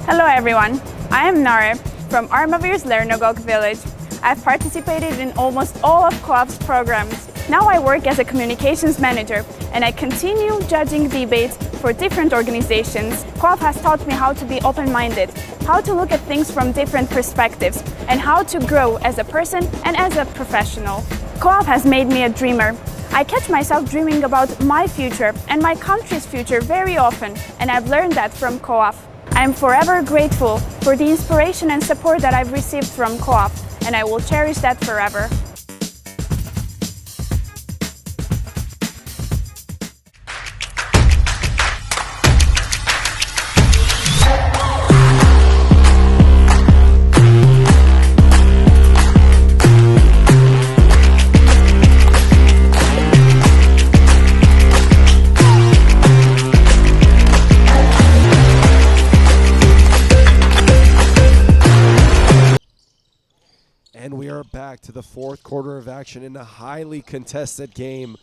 Hello everyone, I am Narib from Armavir's Lernogok village. I've participated in almost all of Co-op's programs. Now I work as a communications manager and I continue judging debates for different organizations. Co-op has taught me how to be open-minded, how to look at things from different perspectives, and how to grow as a person and as a professional. Co-op has made me a dreamer. I catch myself dreaming about my future and my country's future very often, and I've learned that from Co-op. I'm forever grateful for the inspiration and support that I've received from Co-op, and I will cherish that forever. And we are back to the fourth quarter of action in a highly contested game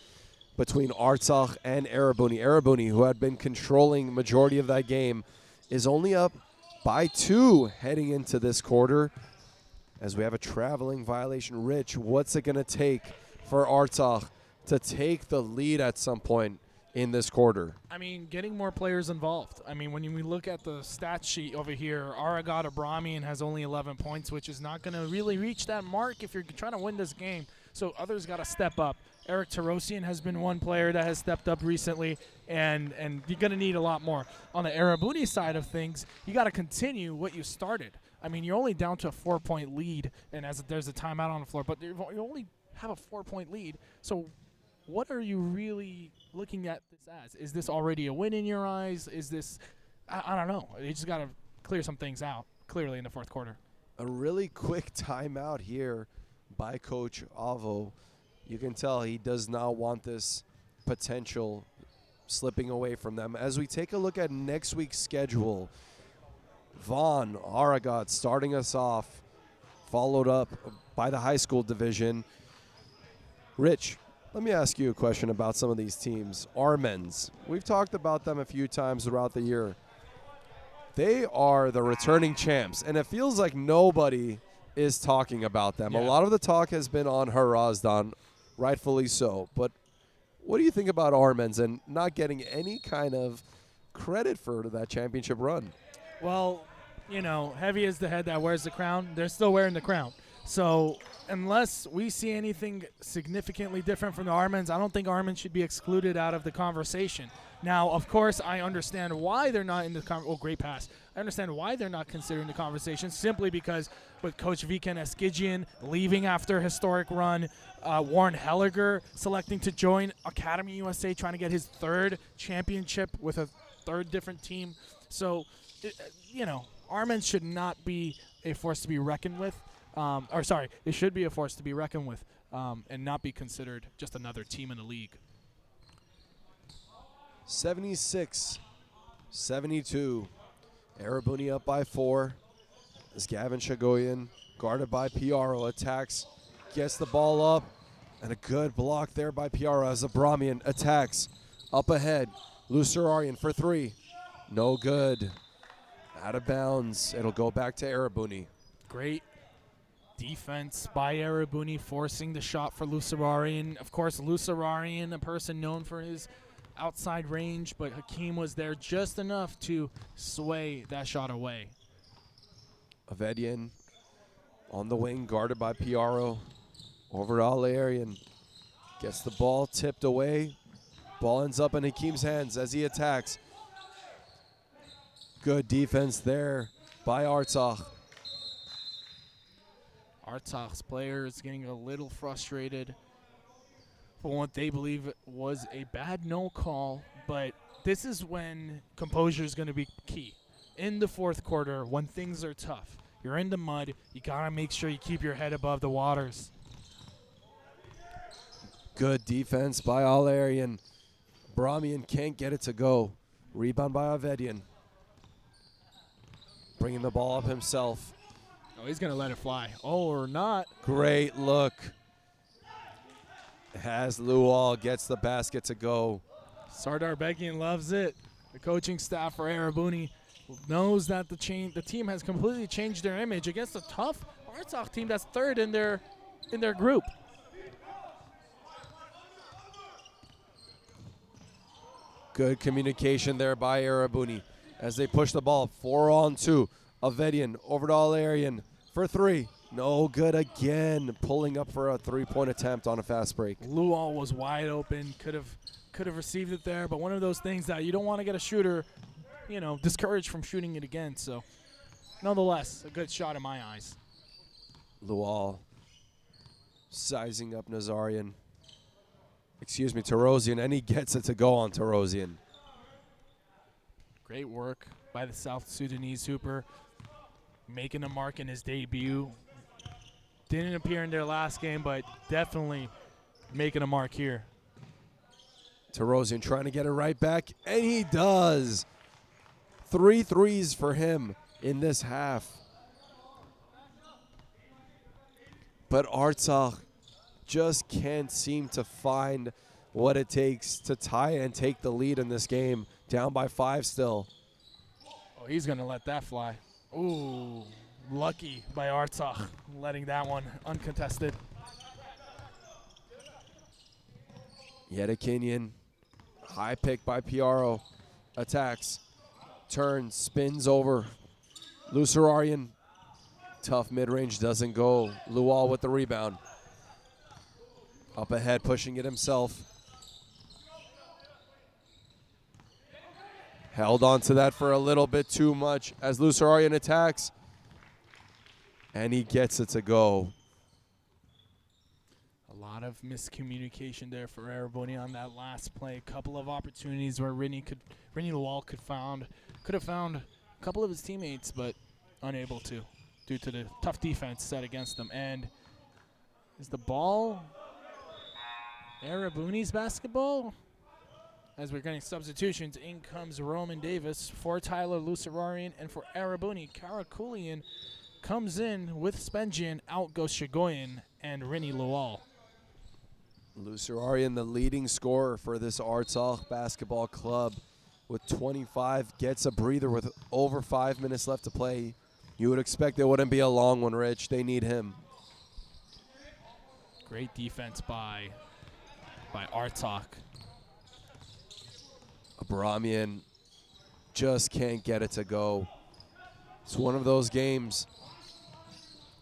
between Artsakh and Erebuni. Erebuni, who had been controlling majority of that game, is only up by 2 heading into this quarter. As we have a traveling violation. Rich, what's it going to take for Artsakh to take the lead at some point in this quarter? I mean, getting more players involved. I mean, when we look at the stat sheet over here, Aragad Abramian has only 11 points, which is not going to really reach that mark if you're trying to win this game. So others got to step up. Eric Tarosian has been one player that has stepped up recently, and you're going to need a lot more. On the Erebuni side of things, you got to continue what you started. I mean, you're only down to a 4-point lead, and as there's a timeout on the floor, but you only have a 4-point lead. So what are you really looking at this as? Is this already a win in your eyes? Is this I don't know. You just got to clear some things out, clearly, in the fourth quarter. A really quick timeout here by Coach Avo. You can tell he does not want this potential slipping away from them. As we take a look at next week's schedule, Vaughn, Aragot starting us off, followed up by the high school division. Rich, let me ask you a question about some of these teams. Armens, we've talked about them a few times throughout the year. They are the returning champs, and it feels like nobody is talking about them. Yeah. A lot of the talk has been on Harazdan, rightfully so. But what do you think about Armens and not getting any kind of credit for that championship run? Well, heavy is the head that wears the crown. They're still wearing the crown. So unless we see anything significantly different from the Armens, I don't think Armens should be excluded out of the conversation. Now, of course, I understand why they're not in the great pass. I understand why they're not considering the conversation, simply because with Coach Viken Eskijian leaving after a historic run, Warren Helliger selecting to join Academy USA, trying to get his third championship with a third different team. So, Armens should not be a force to be reckoned with. It should be a force to be reckoned with and not be considered just another team in the league. 76-72. Erebuni up by 4. As Gavin Shagoyan, guarded by Piaro, attacks, gets the ball up, and a good block there by Piaro as Abramian attacks. Up ahead, Lucerarian for 3. No good. Out of bounds. It'll go back to Erebuni. Great defense by Erebuni, forcing the shot for Lucerarian. Of course, Lucerarian, a person known for his outside range, but Hakeem was there just enough to sway that shot away. Avedian on the wing, guarded by Piaro. Over to Alarian. Gets the ball tipped away. Ball ends up in Hakeem's hands as he attacks. Good defense there by Artsakh. Artsakh's players getting a little frustrated for what they believe was a bad no call, but this is when composure is going to be key. In the fourth quarter, when things are tough, you're in the mud, you got to make sure you keep your head above the waters. Good defense by Alarian. Bramian can't get it to go. Rebound by Avedian. Bringing the ball up himself. Oh, he's going to let it fly. Oh, or not. Great look. As Lual gets the basket to go. Sardar Begian loves it. The coaching staff for Erebuni knows that the team has completely changed their image against a tough Artsakh team that's third in their group. Good communication there by Erebuni as they push the ball. 4-on-2. Avedian over to Alarian for 3. No good again. Pulling up for a 3-point attempt on a fast break. Lual was wide open. Could have received it there, but one of those things that you don't want to get a shooter, discouraged from shooting it again. So, nonetheless, a good shot in my eyes. Lual sizing up Tarosian, and he gets it to go on Tarosian. Great work by the South Sudanese hooper, making a mark in his debut. Didn't appear in their last game, but definitely making a mark here. Tarosian trying to get it right back, and he does. 3 threes for him in this half. But Artsakh just can't seem to find what it takes to tie and take the lead in this game. Down by 5 still. Oh, he's going to let that fly. Ooh, lucky by Artsakh, letting that one uncontested. Yedekinian, high pick by Piaro, attacks, turns, spins over. Lucerarian, tough mid-range, doesn't go. Lual with the rebound. Up ahead, pushing it himself. Held on to that for a little bit too much as Lucerarian attacks. And he gets it to go. A A lot of miscommunication there for Erebuni on that last play. A couple of opportunities where Rini Lawal could have found a couple of his teammates, but unable to due to the tough defense set against them. And is the ball Erebuni's basketball? As we're getting substitutions, in comes Roman Davis for Tyler Lucerarian, and for Erebuni, Karakulian comes in with Spenjian. Out goes Shigoyan and Rini Lawal. Lucerarian, the leading scorer for this Artsakh basketball club, with 25, gets a breather with over 5 minutes left to play. You would expect it wouldn't be a long one, Rich. They need him. Great defense by Artsakh. Abramian just can't get it to go. It's one of those games.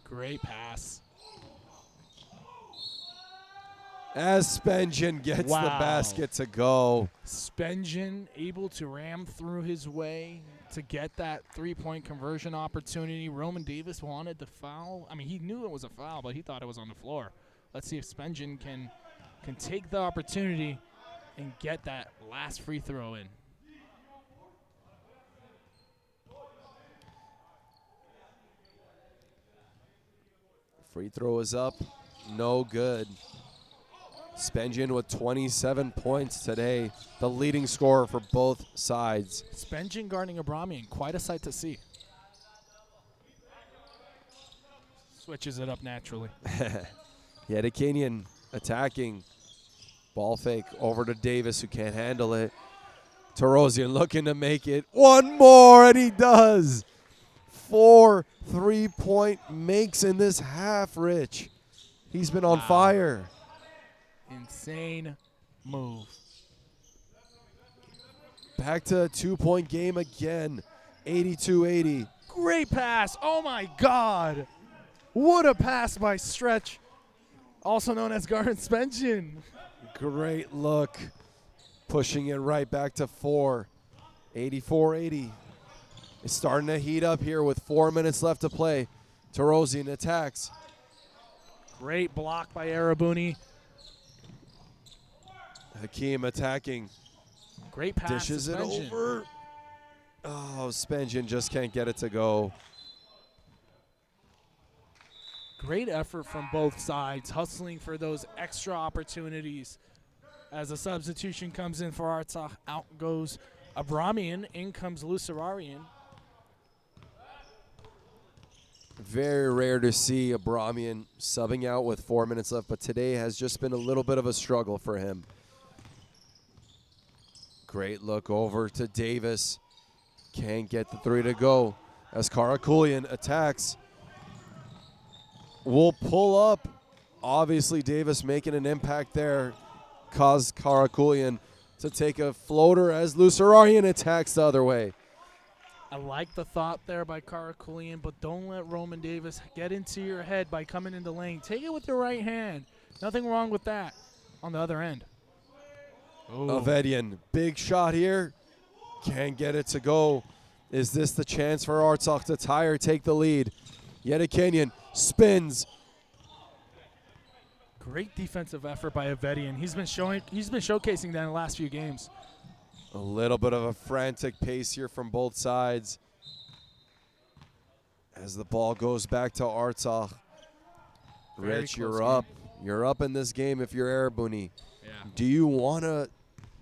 Great pass. As Spenjian gets the basket to go. Spenjian able to ram through his way to get that three-point conversion opportunity. Roman Davis wanted the foul. I mean, he knew it was a foul, but he thought it was on the floor. Let's see if Spenjian can take the opportunity and get that last free throw in. Free throw is up. No good. Spenjian with 27 points today, the leading scorer for both sides. Spenjian guarding Abramian, quite a sight to see. Switches it up naturally. Yedikanian attacking. Ball fake over to Davis, who can't handle it. Tarosian looking to make it. One more, and he does. 4 3-point makes in this half, Rich. He's been on fire. Insane move. Back to a 2-point game again. 82-80. Great pass. Oh, my God. What a pass by Stretch, also known as Garden Spenjian. Great look. Pushing it right back to 4. 84-80. It's starting to heat up here with 4 minutes left to play. Tarosian attacks. Great block by Erebuni. Hakeem attacking. Great pass. Dishes to it Spenjian. over. Oh, Spenjian just can't get it to go. Great effort from both sides, hustling for those extra opportunities. As a substitution comes in for Artsakh, out goes Abramian, in comes Lucerarian. Very rare to see Abramian subbing out with 4 minutes left, but today has just been a little bit of a struggle for him. Great look over to Davis. Can't get the three to go as Karakulian attacks. Will pull up. Obviously, Davis making an impact there. Caused Karakulian to take a floater as Lucerarian attacks the other way. I like the thought there by Karakulian, but don't let Roman Davis get into your head by coming in the lane. Take it with your right hand. Nothing wrong with that on the other end. Avedian, big shot here. Can't get it to go. Is this the chance for Artsakh to tie or take the lead? Yedikanian spins. Great defensive effort by Avedian. He's been showcasing that in the last few games. A little bit of a frantic pace here from both sides as the ball goes back to Artsakh. Rich, you're up. You're up in this game if you're Erebuni. Yeah. Do you want to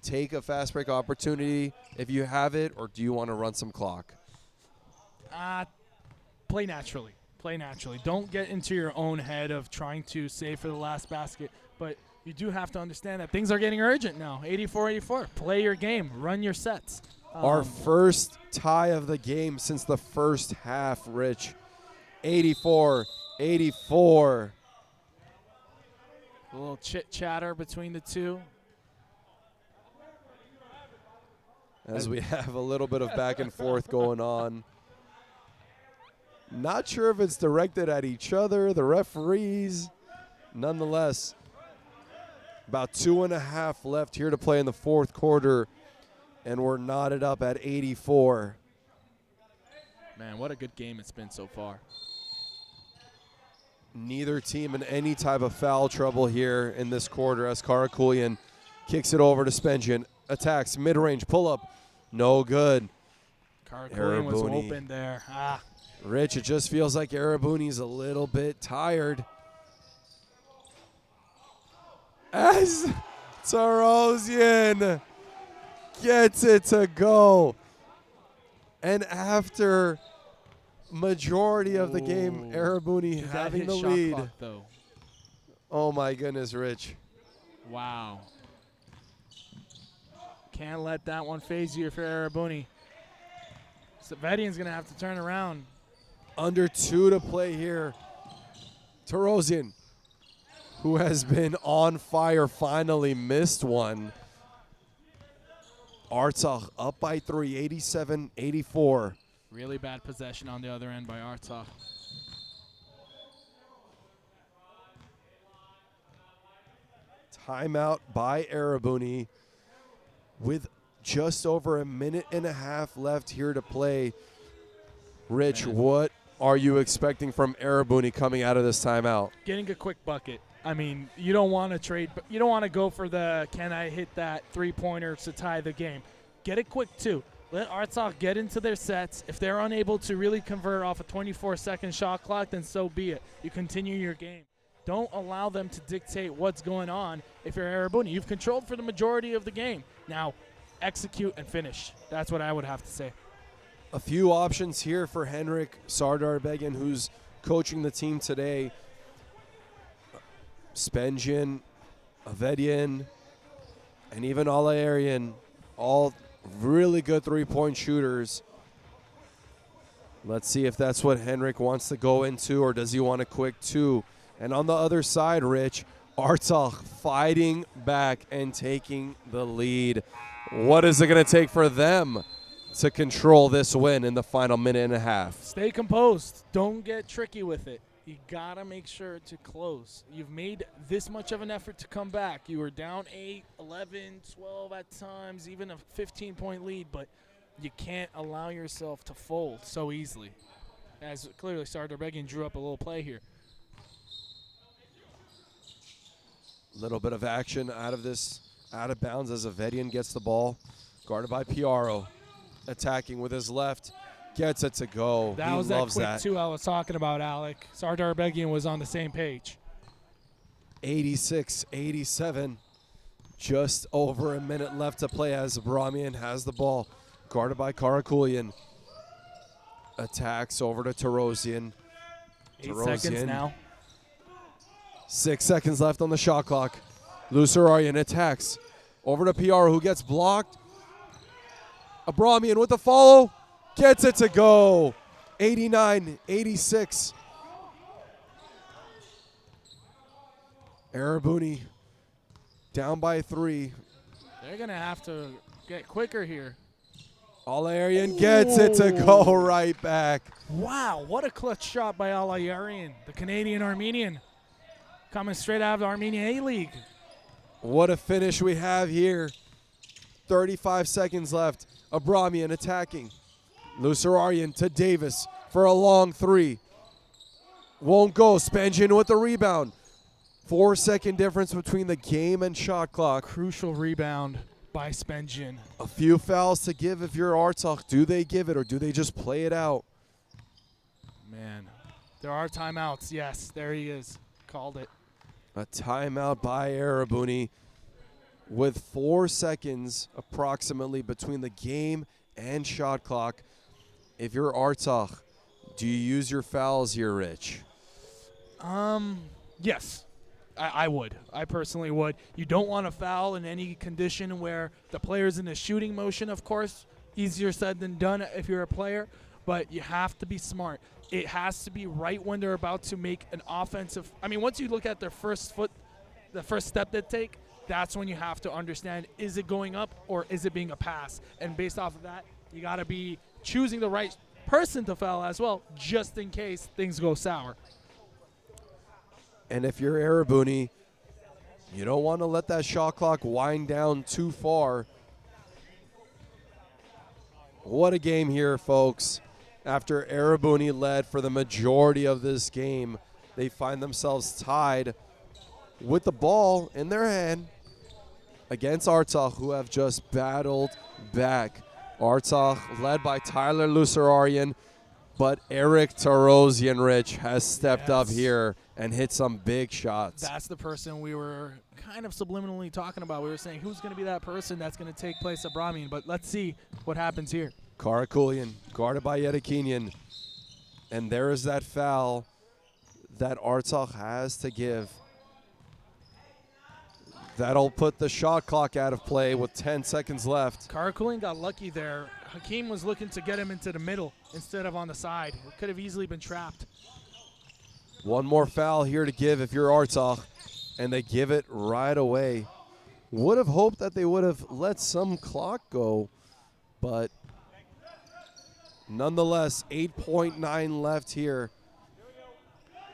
take a fast break opportunity if you have it, or do you want to run some clock? Play naturally. Play naturally. Don't get into your own head of trying to save for the last basket, but you do have to understand that things are getting urgent now. 84-84. Play your game. Run your sets. Our first tie of the game since the first half, Rich. 84-84. A little chit-chatter between the two. As we have a little bit of back and forth going on. Not sure if it's directed at each other, the referees. Nonetheless, about 2.5 left here to play in the fourth quarter, and we're knotted up at 84. Man, what a good game it's been so far. Neither team in any type of foul trouble here in this quarter as Karakulian kicks it over to Spengian. Attacks, mid-range, pull-up. No good. Karakulian was Erebuni. open there. Rich, it just feels like Erebuni's a little bit tired. As Tarosian gets it to go. And after majority of the game, Erebuni Did that having hit the shot lead. clock, though? Oh my goodness, Rich. Wow. Can't let that one phase you if you're Erebuni. Savedian's going to have to turn around. Under 2 to play here. Tarosian, who has been on fire, finally missed one. Artsakh up by 3, 87-84. Really bad possession on the other end by Artsakh. Timeout by Erebuni with just over a minute and a half left here to play. Rich, what are you expecting from Erebuni coming out of this timeout? Getting a quick bucket. I mean, you don't want to trade, but you don't want to go for the can I hit that three-pointer to tie the game. Get it quick, too. Let Artsakh get into their sets. If they're unable to really convert off a 24-second shot clock, then so be it. You continue your game. Don't allow them to dictate what's going on if you're Erebuni. You've controlled for the majority of the game. Now, execute and finish. That's what I would have to say. A few options here for Henrik Sardarbegian, who's coaching the team today. Spengian, Avedian, and even Alayarian, all really good three-point shooters. Let's see if that's what Henrik wants to go into, or does he want a quick 2? And on the other side, Rich, Artsakh fighting back and taking the lead. What is it going to take for them to control this win in the final minute and a half? Stay composed. Don't get tricky with it. You got to make sure to close. You've made this much of an effort to come back. You were down 8, 11, 12 at times, even a 15-point lead, but you can't allow yourself to fold so easily. As clearly Sardarbegian drew up a little play here. Little bit of action out of bounds as Avedian gets the ball. Guarded by Piaro. Attacking with his left. Gets it to go. That He was loves that quick that. 2 I was talking about, Alec. Sardarbegian was on the same page. 86-87. Just over a minute left to play as Brahmian has the ball. Guarded by Karakulian. Attacks over to Tarosian. 8 seconds now. 6 seconds left on the shot clock. Lusararian attacks. Over to PR, who gets blocked. Abramian with the follow. Gets it to go. 89-86. Erebuni down by 3. They're going to have to get quicker here. Alayarian gets it to go right back. Wow, what a clutch shot by Alayarian, the Canadian Armenian, coming straight out of the Armenian A-League. What a finish we have here. 35 seconds left. Abramian attacking. Lusararian to Davis for a long 3. Won't go. Spengian with the rebound. 4-second difference between the game and shot clock. Crucial rebound by Spengian. A few fouls to give if you're Artsakh. Do they give it or do they just play it out? Man, there are timeouts. Yes, there he is. Called it. A timeout by Erebuni with 4 seconds approximately between the game and shot clock. If you're Artsakh, do you use your fouls here, Rich? Yes, I would. I personally would. You don't want to foul in any condition where the player's in a shooting motion, of course. Easier said than done if you're a player, but you have to be smart. It has to be right when they're about to make an offensive. I mean, once you look at their first step they take, that's when you have to understand, is it going up or is it being a pass? And based off of that, you got to be choosing the right person to foul as well, just in case things go sour. And if you're Erebuni, you don't want to let that shot clock wind down too far. What a game here, folks. After Erebuni led for the majority of this game, they find themselves tied with the ball in their hand against Artsakh, who have just battled back. Artsakh led by Tyler Lusararian, but Eric Tarosian Rich has stepped up here and hit some big shots. That's the person we were kind of subliminally talking about. We were saying, who's going to be that person that's going to take place at Brahmin? But let's see what happens here. Karakulian guarded by Yedikinian. And there is that foul that Artsakh has to give. That'll put the shot clock out of play with 10 seconds left. Karakulian got lucky there. Hakeem was looking to get him into the middle instead of on the side. It could have easily been trapped. One more foul here to give if you're Artsakh, and they give it right away. Would have hoped that they would have let some clock go, but nonetheless, 8.9 left here.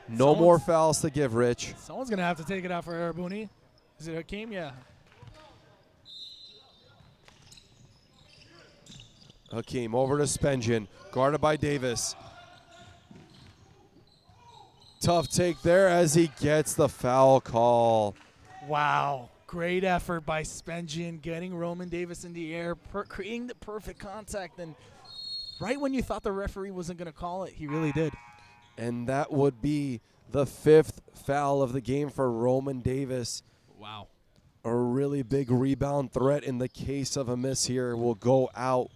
No more fouls to give, Rich. Someone's going to have to take it out for Erebuni. Is it Hakeem? Yeah. Hakeem over to Spengen, guarded by Davis. Tough take there as he gets the foul call. Wow. Great effort by Spengen, getting Roman Davis in the air, creating the perfect contact. And right when you thought the referee wasn't going to call it, he really did. And that would be the 5th foul of the game for Roman Davis. Wow. A really big rebound threat in the case of a miss here will go out.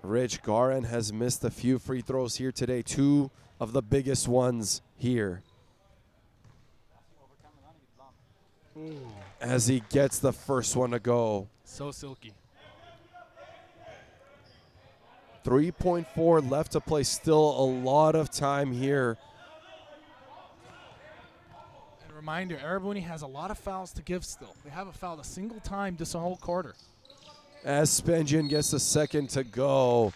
Rich, Garin has missed a few free throws here today, 2 of the biggest ones here. As he gets the first one to go. So silky. 3.4 left to play, still a lot of time here. And a reminder, Erebuni has a lot of fouls to give still. They haven't fouled a single time this whole quarter. As Spengen gets the second to go.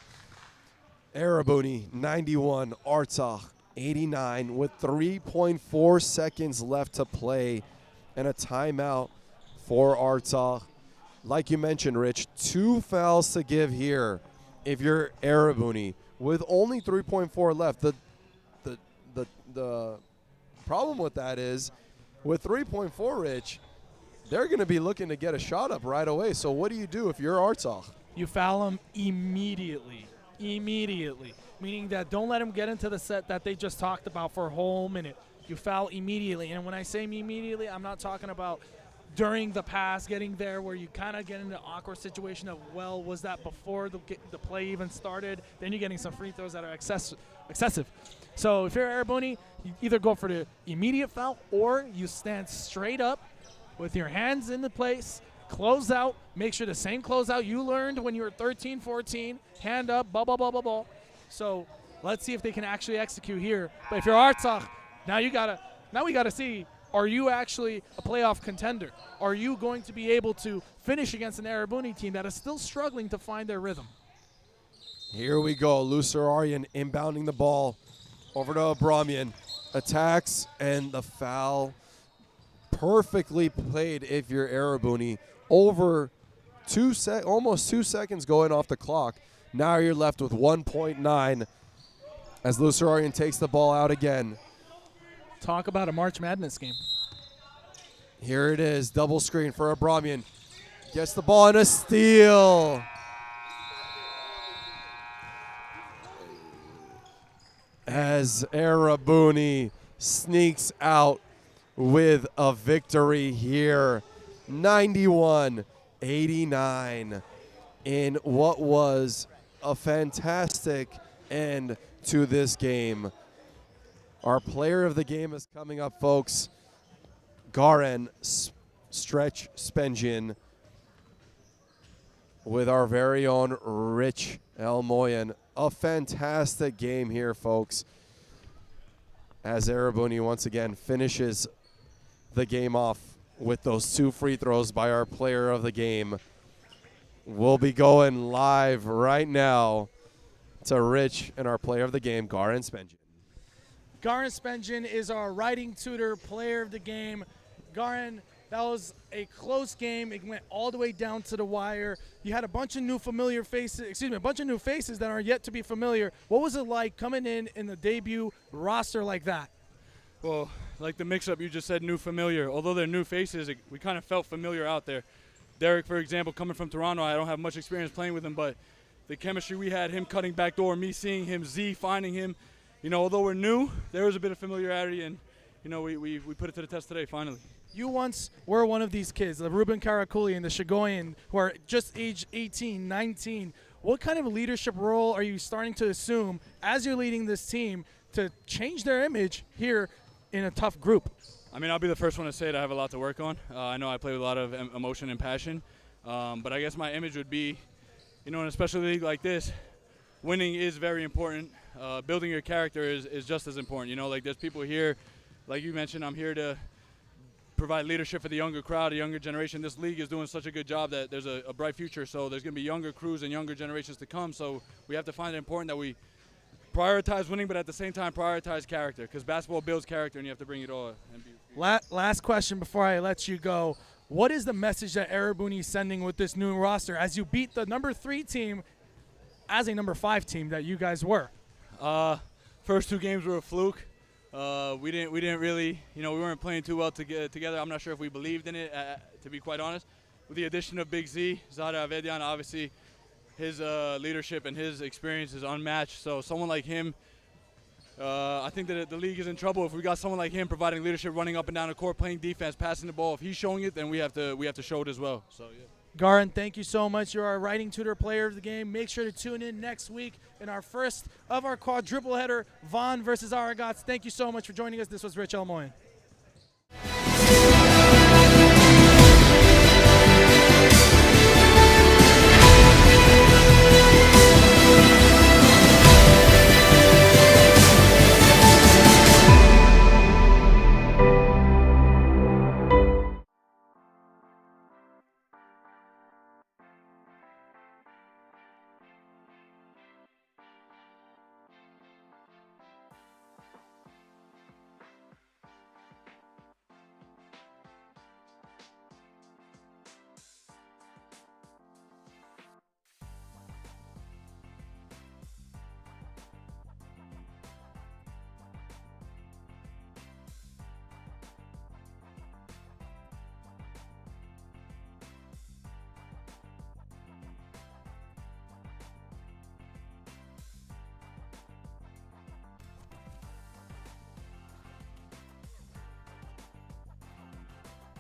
Erebuni 91, Artsakh 89 with 3.4 seconds left to play and a timeout for Artsakh. Like you mentioned, Rich, 2 fouls to give here if you're Erebuni with only 3.4 left. The problem with that is with 3.4, Rich, they're going to be looking to get a shot up right away. So what do you do if you're Artsakh? You foul him immediately. Immediately. Meaning that don't let him get into the set that they just talked about for a whole minute. You foul immediately. And when I say immediately, I'm not talking about during the pass, getting there where you kind of get into an awkward situation of, well, was that before the play even started? Then you're getting some free throws that are excessive. So if you're Erebuni, you either go for the immediate foul or you stand straight up with your hands in the place, close out, make sure the same closeout you learned when you were 13, 14, hand up, blah, blah, blah, blah, blah. So let's see if they can actually execute here. But if you're Artsakh, now we gotta see, are you actually a playoff contender? Are you going to be able to finish against an Erebuni team that is still struggling to find their rhythm? Here we go. Lusararian inbounding the ball over to Abramian. Attacks and the foul. Perfectly played if you're Erebuni. Over almost 2 seconds going off the clock. Now you're left with 1.9 as Lusararian takes the ball out again. Talk about a March Madness game. Here it is, double screen for Abramian. Gets the ball and a steal. As Erebuni sneaks out with a victory here. 91-89 in what was a fantastic end to this game. Our player of the game is coming up, folks. Garin Stretch Spengen with our very own Rich Elmoyan. A fantastic game here, folks, as Erebuni once again finishes the game off with those 2 free throws by our player of the game. We'll be going live right now to Rich and our player of the game, Garin Spengen. Garin Spengen is our writing tutor player of the game. Garin, That was a close game. It went all the way down to the wire. You had a bunch of new faces that are yet to be familiar. What was it like coming in the debut roster like that? Well, like the mix-up you just said, new familiar. Although they're new faces, we kind of felt familiar out there. Derek, for example, coming from Toronto, I don't have much experience playing with him, but the chemistry we had, him cutting back door, me seeing him, Z finding him, although we're new, there was a bit of familiarity, and, we put it to the test today, finally. You once were one of these kids, the Ruben Karakuli and the Shigoyan, who are just age 18, 19. What kind of leadership role are you starting to assume as you're leading this team to change their image here in a tough group? I mean, I'll be the first one to say that I have a lot to work on. I know I play with a lot of emotion and passion, but I guess my image would be, in a special league like this, winning is very important. Building your character is just as important. Like there's people here, like you mentioned, I'm here to provide leadership for the younger crowd, the younger generation. This league is doing such a good job that there's a bright future, so there's going to be younger crews and younger generations to come, so we have to find it important that we prioritize winning, but at the same time prioritize character, because basketball builds character and you have to bring it all. Last question before I let you go. What is the message that Erebuni is sending with this new roster as you beat the number 3 team as a number 5 team that you guys were? First 2 games were a fluke. We didn't really, we weren't playing too well together. I'm not sure if we believed in it, to be quite honest. With the addition of Big Z, Zara Avedian, obviously his leadership and his experience is unmatched. So someone like him, I think that the league is in trouble if we got someone like him providing leadership, running up and down the court, playing defense, passing the ball. If he's showing it, then we have to show it as well. So yeah. Garin, thank you so much. You're our writing tutor player of the game. Make sure to tune in next week in our first of our quadruple header, Vaughn versus Aragats. Thank you so much for joining us. This was Rich Elmoyan.